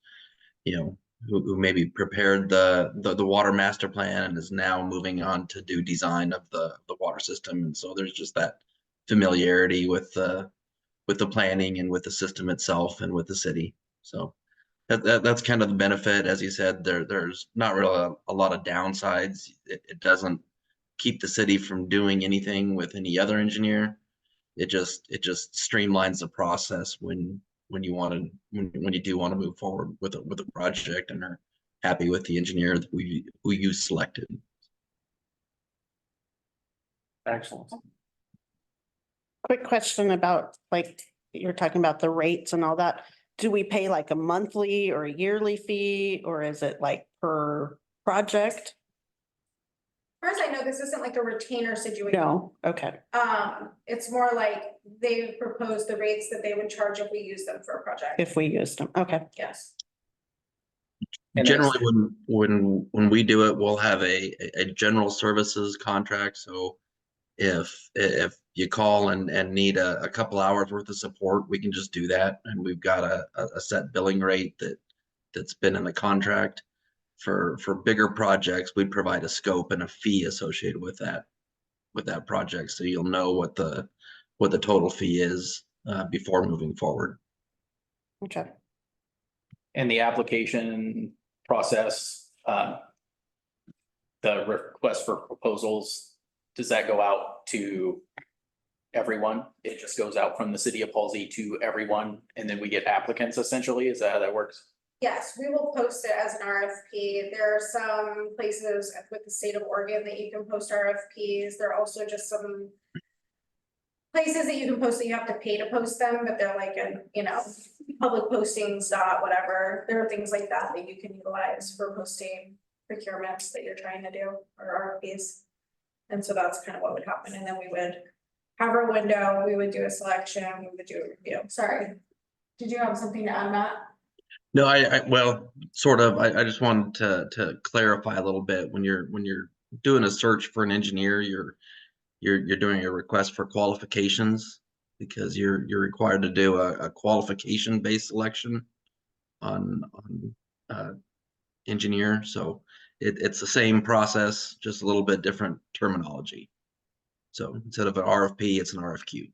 who maybe prepared the water master plan and is now moving on to do design of the water system. And so there's just that familiarity with the planning and with the system itself and with the city. So that's kind of the benefit. As you said, there's not really a lot of downsides. It doesn't keep the city from doing anything with any other engineer. It just streamlines the process when you do want to move forward with a project and are happy with the engineer who you selected. Excellent. Quick question about, like, you're talking about the rates and all that. Do we pay like a monthly or a yearly fee, or is it like per project? First, I know this isn't like a retainer situation. No, okay. It's more like they propose the rates that they would charge if we use them for a project. If we used them, okay. Yes. And Generally, when we do it, we'll have a general services contract. So if you call and need a couple hours worth of support, we can just do that. And we've got a set billing rate that that's been in the contract. For bigger projects, we'd provide a scope and a fee associated with that project, so you'll know what the total fee is before moving forward. Okay. And the application process, the request for proposals, does that go out to everyone? It just goes out from the city of Halsey to everyone, and then we get applicants essentially? Is that how that works? Yes, we will post it as an RFP. There are some places with the state of Oregon that you can post RFPs. There are also just some places that you can post that you have to pay to post them, but they're like in, public postings, whatever. There are things like that that you can utilize for posting procurements that you're trying to do, or RFPs. And so that's kind of what would happen. And then we would have our window, we would do a selection, we would do a review. Sorry. Did you have something to add, Matt? No, well, sort of. I just wanted to clarify a little bit. When you're doing a search for an engineer, you're doing a request for qualifications, because you're required to do a qualification based selection on engineer. So it's the same process, just a little bit different terminology. So instead of an RFP, it's an RFQ.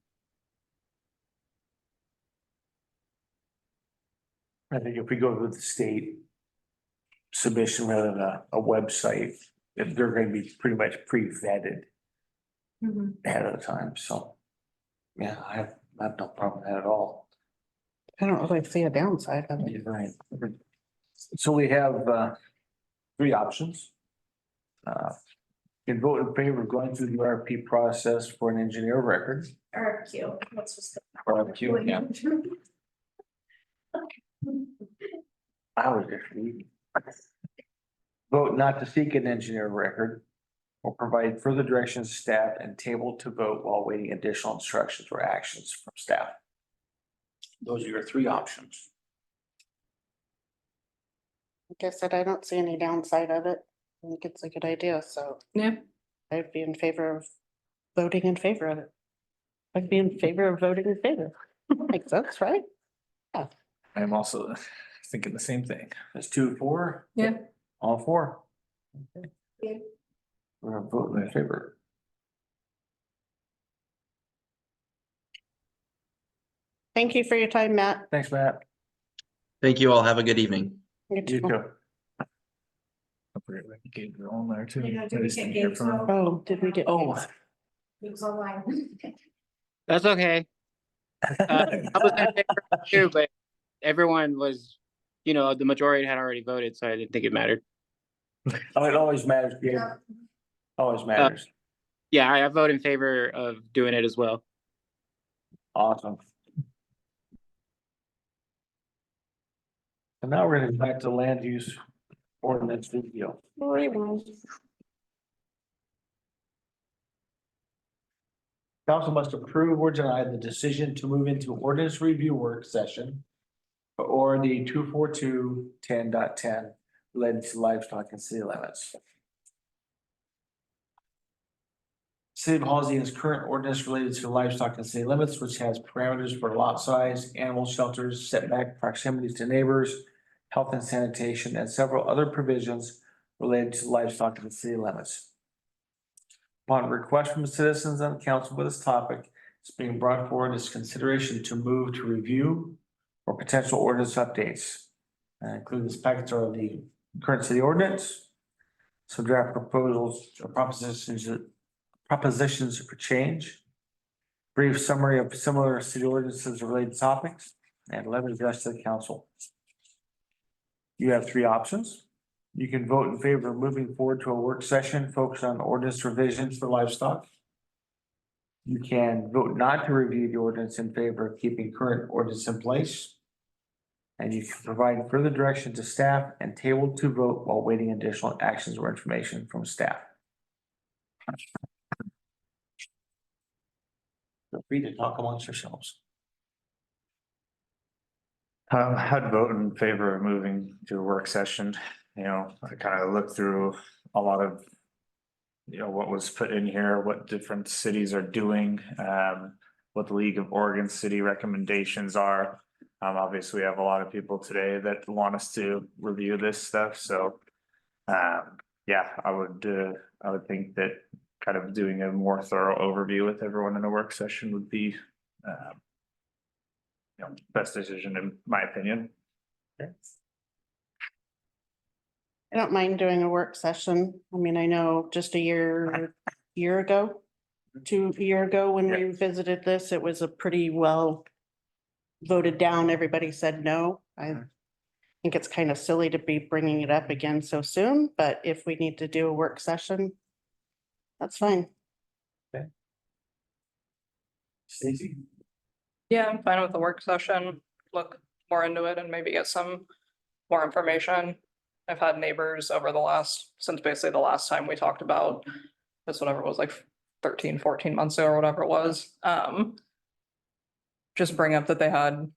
I think if we go with the state submission rather than a website, if they're gonna be pretty much pre-vetted ahead of the time, so. Yeah, I have no problem with that at all. I don't really see a downside of it. You're right. So we have three options. You can vote in favor of going through the RFP process for an engineer of record. RFQ, let's just. RFQ, yeah. I was just reading. Vote not to seek an engineer of record or provide further directions to staff and table to vote while waiting additional instructions or actions from staff. Those are your three options. Like I said, I don't see any downside of it. I think it's a good idea, so Yeah. I'd be in favor of voting in favor of it. I'd be in favor of voting in favor. Makes sense, right? I'm also thinking the same thing. That's 2-4. Yeah. All four. Okay. Yeah. We're gonna vote in favor. Thank you for your time, Matt. Thanks, Matt. Thank you all. Have a good evening. You You too. too. I forget like Gabe was on there too. Yeah, did I we just get didn't hear Gabe's from him. vote? Oh, did we get? Oh. It was online. That's okay. I was in favor too, but everyone was, the majority had already voted, so I didn't think it mattered. Oh, it always matters, Gabe. Yeah. Always matters. Yeah, I vote in favor of doing it as well. Awesome. And now we're gonna go back to land use ordinance review. Council must approve or deny the decision to move into ordinance review work session or the 242-10.10 related to livestock and city limits. City of Halsey has current ordinance related to livestock and city limits, which has parameters for lot size, animal shelters, setback, proximities to neighbors, health and sanitation, and several other provisions related to livestock and city limits. Upon request from citizens on the council with this topic, it's being brought forward as consideration to move to review or potential ordinance updates. Include this package are the current city ordinance, some draft proposals or propositions for change, brief summary of similar city ordinances or related topics, and letter addressed to the council. You have three options. You can vote in favor of moving forward to a work session focused on ordinance revisions for livestock. You can vote not to review the ordinance in favor of keeping current ordinance in place. And you can provide further direction to staff and table to vote while waiting additional actions or information from staff. Feel free to talk amongst yourselves. I'd vote in favor of moving to a work session. I kind of looked through a lot of, what was put in here, what different cities are doing, what the League of Oregon city recommendations are. Obviously, we have a lot of people today that want us to review this stuff, so. Yeah, I would think that kind of doing a more thorough overview with everyone in a work session would be. Best decision in my opinion. I don't mind doing a work session. I mean, I know just a year ago, 2 year ago, when we visited this, it was a pretty well voted down. Everybody said no. I think it's kind of silly to be bringing it up again so soon, but if we need to do a work session, that's fine. Stacy? Yeah, I'm fine with the work session, look more into it and maybe get some more information. I've had neighbors over since basically the last time we talked about this, whatever it was, like 13, 14 months ago or whatever it was. Just bring up that they had,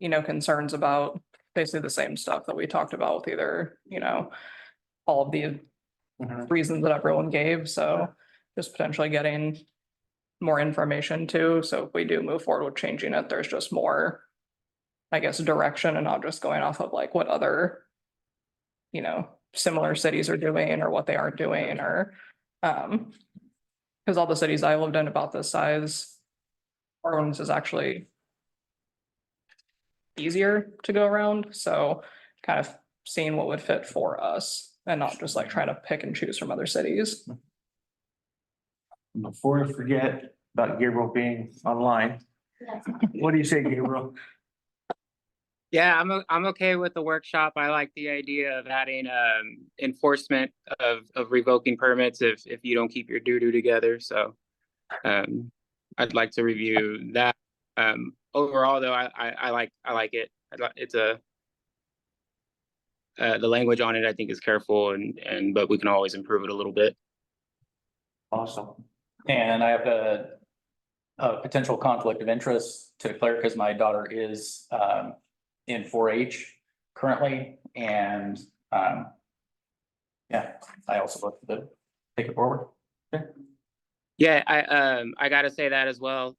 concerns about basically the same stuff that we talked about with either, all of the reasons that everyone gave, so just potentially getting more information too, so if we do move forward with changing it, there's just more, I guess, direction and not just going off of like what other, similar cities are doing or what they aren't doing or, because all the cities I lived in about this size, our ordinance is actually easier to go around, so kind of seeing what would fit for us and not just like trying to pick and choose from other cities. Before I forget about Gabriel being online, what do you say, Gabriel? Yeah, I'm okay with the workshop. I like the idea of adding enforcement of revoking permits if you don't keep your doo-doo together. So I'd like to review that. Overall though, I like it. It's the language on it I think is careful and but we can always improve it a little bit. Awesome. And I have a potential conflict of interest to declare because my daughter is in 4-H currently, and yeah, I also look to take it forward. Okay. Yeah, I gotta say that as well.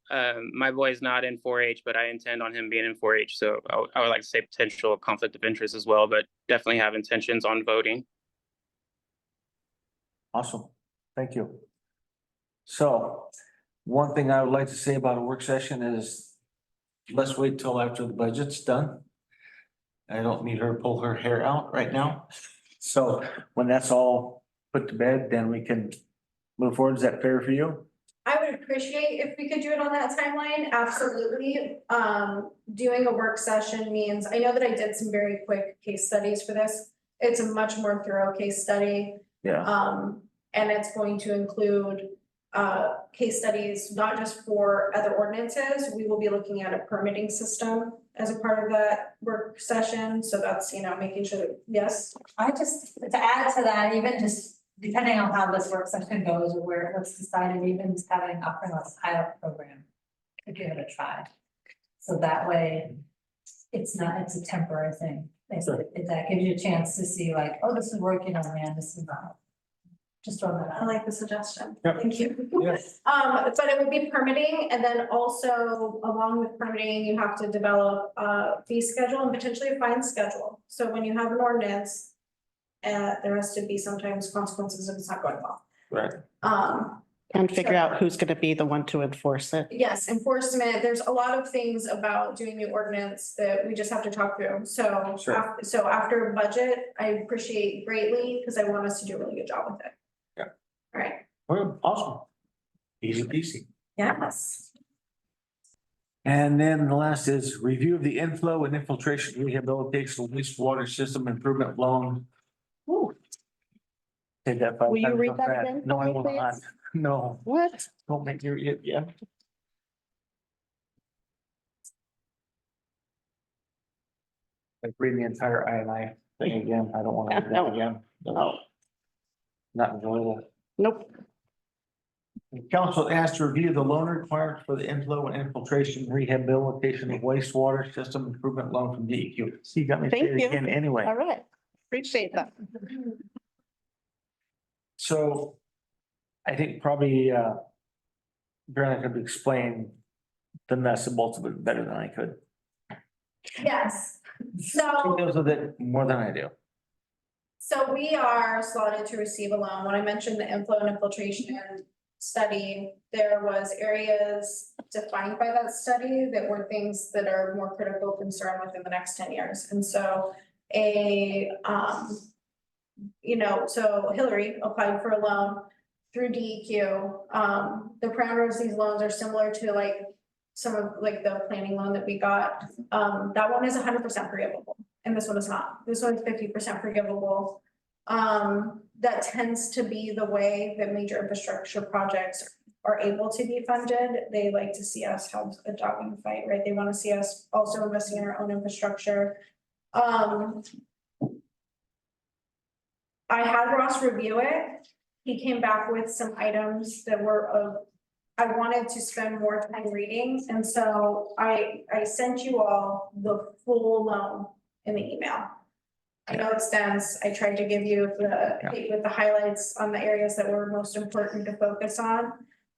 My boy's not in 4-H, but I intend on him being in 4-H, so I would like to say potential conflict of interest as well, but definitely have intentions on voting. Awesome. Thank you. So one thing I would like to say about a work session is let's wait till after the budget's done. I don't need her to pull her hair out right now. So when that's all put to bed, then we can move forward. Is that fair for you? I would appreciate if we could do it on that timeline, absolutely. Doing a work session means, I know that I did some very quick case studies for this. It's a much more thorough case study. Yeah. And it's going to include case studies, not just for other ordinances. We will be looking at a permitting system as a part of that work session. So that's, making sure that, yes. I just, to add to that, even just depending on how this work session goes or where it was decided, even just having offering a pilot program to give it a try. So that way it's a temporary thing. Basically, that gives you a chance to see like, oh, this is working on man, this is not. Just throw that out. I like the suggestion. Yep. Thank you. Yes. But it would be permitting, and then also along with permitting, you have to develop a fee schedule and potentially a fine schedule. So when you have an ordinance, there has to be sometimes consequences if it's not going well. Right. And figure out who's gonna be the one to enforce it. Yes, enforcement, there's a lot of things about doing the ordinance that we just have to talk through. So, Sure. so after budget, I appreciate greatly because I want us to do a really good job with it. Yeah. All right. Well, awesome. Easy peasy. Yes. And then the last is review of the inflow and infiltration rehabilitation wastewater system improvement loan. Woo. Say that 5 Will you times read real that fast. again No, I for me, will not. please? No, What? don't make your, yeah. Like reading the entire INI thing again. I don't want to do that No. again. Oh, Not enjoyable. nope. Council asked to review the loan required for the inflow and infiltration rehabilitation of wastewater system improvement loan from DEQ. See, you got me Thank saying you. it again anyway. All right. Appreciate that. So I think probably Brianna could explain the nuts and bolts of it better than I could. Yes, She so. deals with it more than I do. So we are slotted to receive a loan. When I mentioned the inflow and infiltration study, there was areas defined by that study that were things that are more critical concern within the next 10 years. And so so Hillary applied for a loan through DEQ. The parameters of these loans are similar to like some of like the planning loan that we got. That one is 100% forgivable. And this one is not. This one's 50% forgivable. That tends to be the way that major infrastructure projects are able to be funded. They like to see us have a dog in the fight, right? They want to see us also investing in our own infrastructure. I had Ross review it. He came back with some items that were I wanted to spend more time reading, and so I sent you all the full loan in the email. I know it's dense. I tried to give you with the highlights on the areas that were most important to focus on,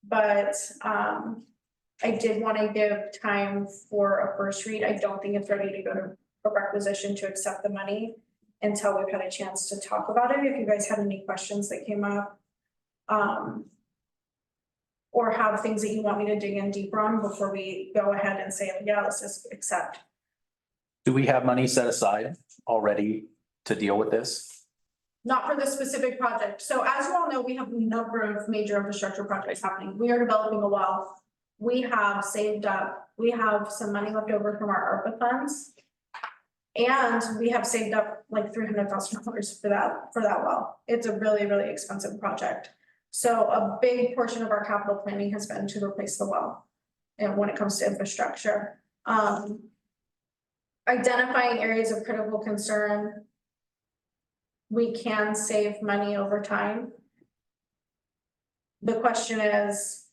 but I did want to give time for a first read. I don't think it's ready to go to a requisition to accept the money until we've had a chance to talk about it. If you guys had any questions that came up, or have things that you want me to dig in deeper on before we go ahead and say, yeah, let's just accept. Do we have money set aside already to deal with this? Not for this specific project. So as you all know, we have a number of major infrastructure projects happening. We are developing a well. We have saved up, we have some money left over from our ARPA funds. And we have saved up like $300,000 for that well. It's a really, really expensive project. So a big portion of our capital planning has been to replace the well. And when it comes to infrastructure, identifying areas of critical concern, we can save money over time. The question is,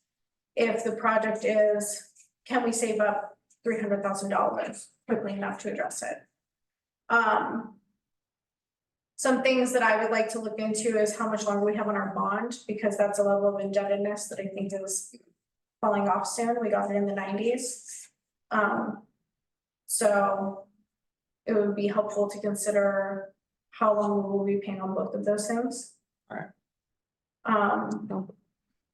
if the project is, can we save up $300,000 quickly enough to address it? Some things that I would like to look into is how much longer we have on our bond, because that's a level of indebtedness that I think is falling off soon. We got it in the 90s. So it would be helpful to consider how long we will be paying on both of those things. All right.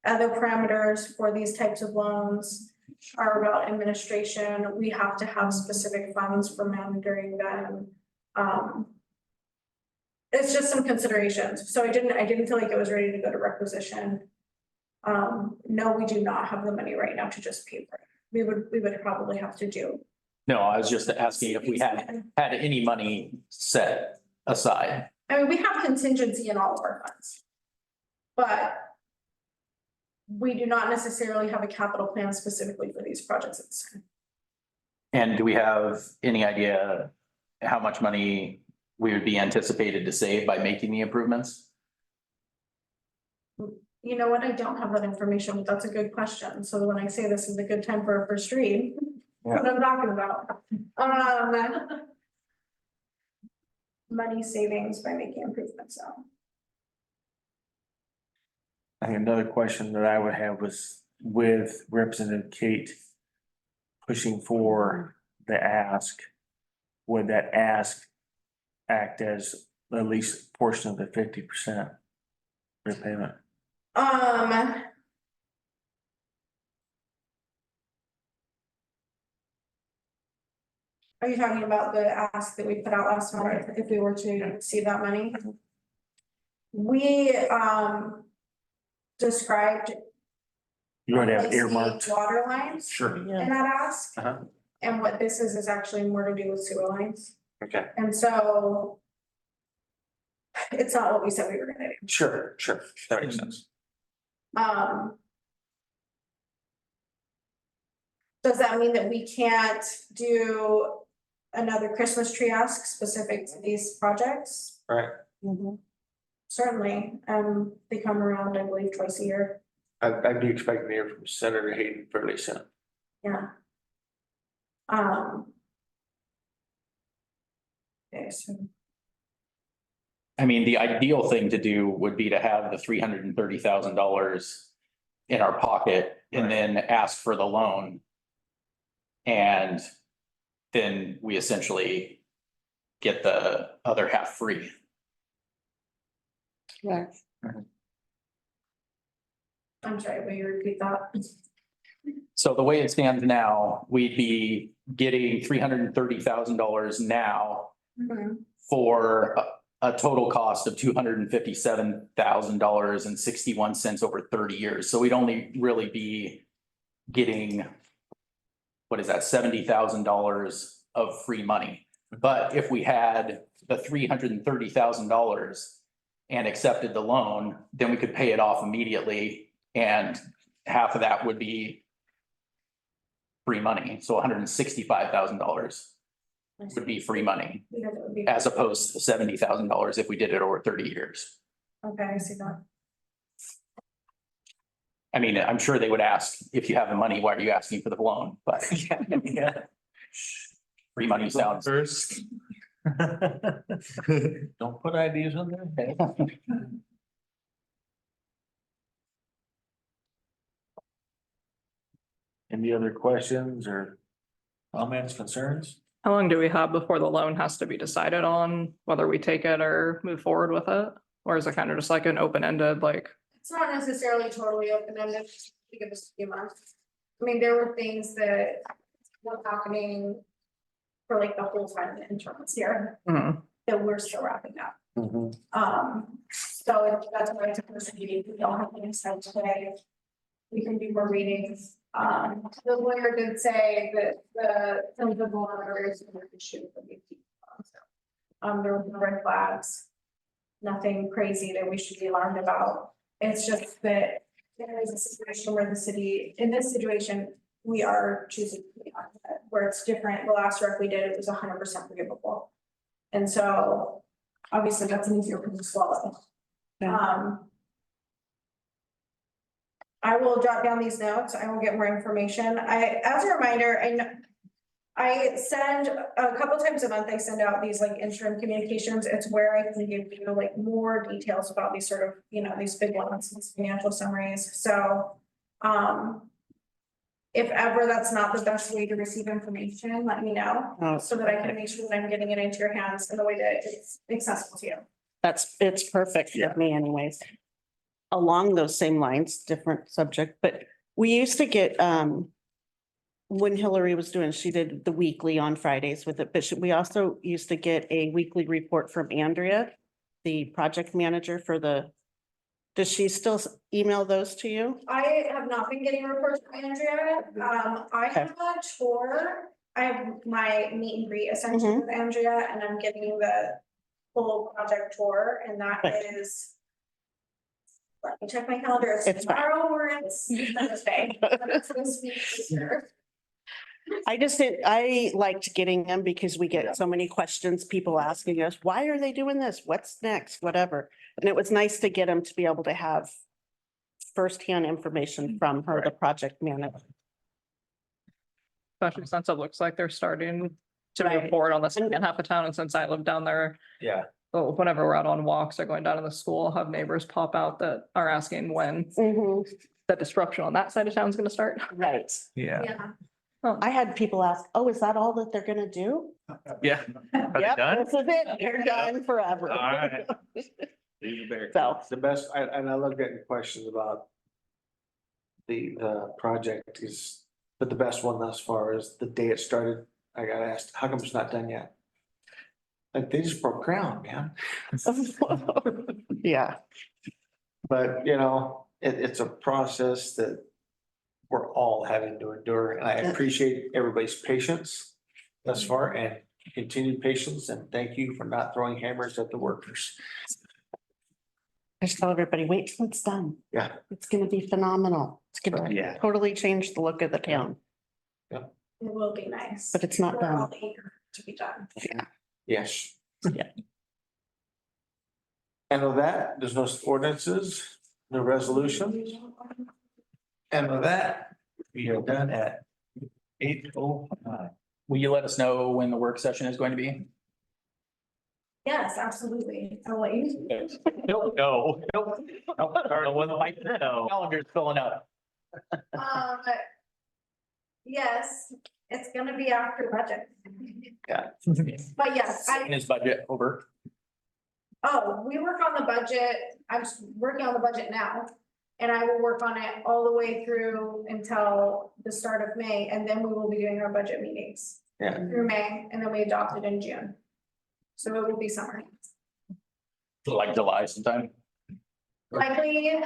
Other parameters for these types of loans are about administration. We have to have specific funds for monitoring them. It's just some considerations. So I didn't feel like it was ready to go to requisition. No, we do not have the money right now to just pay for it. We would probably have to do. No, I was just asking if we had any money set aside. I mean, we have contingency in all of our funds. But we do not necessarily have a capital plan specifically for these projects at this time. And do we have any idea how much money we would be anticipated to save by making the improvements? You know what? I don't have that information, but that's a good question. So when I say this is a good time for a first read, what I'm talking about. Money savings by making improvements. So. I think another question that I would have was with Representative Kate pushing for the ask, would that ask act as at least a portion of the 50% repayment? Are you talking about the ask that we put out last month, if we were to see that money? We described. You already have replacing earmarked. water lines. Sure. In that ask. Uh-huh. And what this is actually more to do with sewer lines. Okay. And so it's not what we said we were gonna do. Sure. That makes sense. Does that mean that we can't do another Christmas tree ask specific to these projects? Right. Certainly, they come around, I believe, twice a year. I'd be expecting to hear from Senator Hayden fairly soon. Yeah. Okay, so. I mean, the ideal thing to do would be to have the $330,000 in our pocket and then ask for the loan. And then we essentially get the other half free. I'm sorry, will you repeat that? So the way it stands now, we'd be getting $330,000 now for a total cost of $257,000.61 over 30 years. So we'd only really be getting, what is that, $70,000 of free money. But if we had the $330,000 and accepted the loan, then we could pay it off immediately, and half of that would be free money. So $165,000 would be free money, Because it would be, as opposed to $70,000 if we did it over 30 years. okay, I see that. I mean, I'm sure they would ask, if you have the money, why are you asking for the loan? But free money sounds. First. Don't put ideas on their head. Any other questions or comments, concerns? How long do we have before the loan has to be decided on, whether we take it or move forward with it? Or is it kind of just like an open-ended, like, It's not necessarily totally open-ended, to give us a few months. I mean, there were things that were happening for like the whole time the insurance here that we're still wrapping up. So that's why it's a first meeting, we don't have any sense today. We can do more readings. The lawyer did say that some of the areas are an issue for me. There were no red flags, nothing crazy that we should be alarmed about. It's just that there is a situation where the city, in this situation, we are choosing to be on it, where it's different. The last rec we did, it was 100% forgivable. And so obviously that's an easier pill to swallow. I will jot down these notes. I will get more information. As a reminder, I send a couple times a month, I send out these like interim communications. It's where I can give you like more details about these sort of, these big ones, these financial summaries. So, if ever that's not the best way to receive information, let me know so that I can make sure that I'm getting it into your hands in the way that it's accessible to you. It's perfect for me anyways. Along those same lines, different subject, but we used to get, when Hillary was doing, she did the weekly on Fridays with it, but we also used to get a weekly report from Andrea, the project manager for does she still email those to you? I have not been getting reports from Andrea. I have a tour. I have my meet and greet essentially with Andrea, and I'm giving the full project tour, and that is. Let me check my calendar. It's tomorrow or it's Thursday. It's this week this year. I liked getting them because we get so many questions, people asking us, why are they doing this? What's next? Whatever. And it was nice to get them to be able to have firsthand information from her, the project manager. especially since it looks like they're starting to move forward on the second half of town, and since I live down there. Yeah. So whenever we're out on walks or going down to the school, I'll have neighbors pop out that are asking when the disruption on that side of town is gonna start. Right. Yeah. Yeah. I had people ask, oh, is that all that they're gonna do? Yeah. Are they Yep, done? this is it. They're done forever. All right. Leave it there. So, The best, and I love getting questions about the project is, but the best one thus far is the day it started. I got asked, how come it's not done yet? Like, they just broke ground, man. yeah, But, it's a process that we're all having to endure, and I appreciate everybody's patience thus far and continued patience, and thank you for not throwing hammers at the workers. I just tell everybody, wait till it's done. Yeah. It's gonna be phenomenal. It's gonna totally change the look of the town, It will be nice. but it's not We're all done. eager to be done. Yes. Yeah. And with that, there's no ordinances, no resolutions. And with that, we are done at 8:09. Will you let us know when the work session is going to be? Yes, absolutely. I'll let you. No. Calendar's filling up. Yes, It's gonna be after budget. Yeah. But yes, In his budget over. we work on the budget, I'm working on the budget now. And I will work on it all the way through until the start of May, and then we will be doing our budget meetings. Yeah. Through May, and then we adopt it in June. So it will be summer. Like July sometime. Likely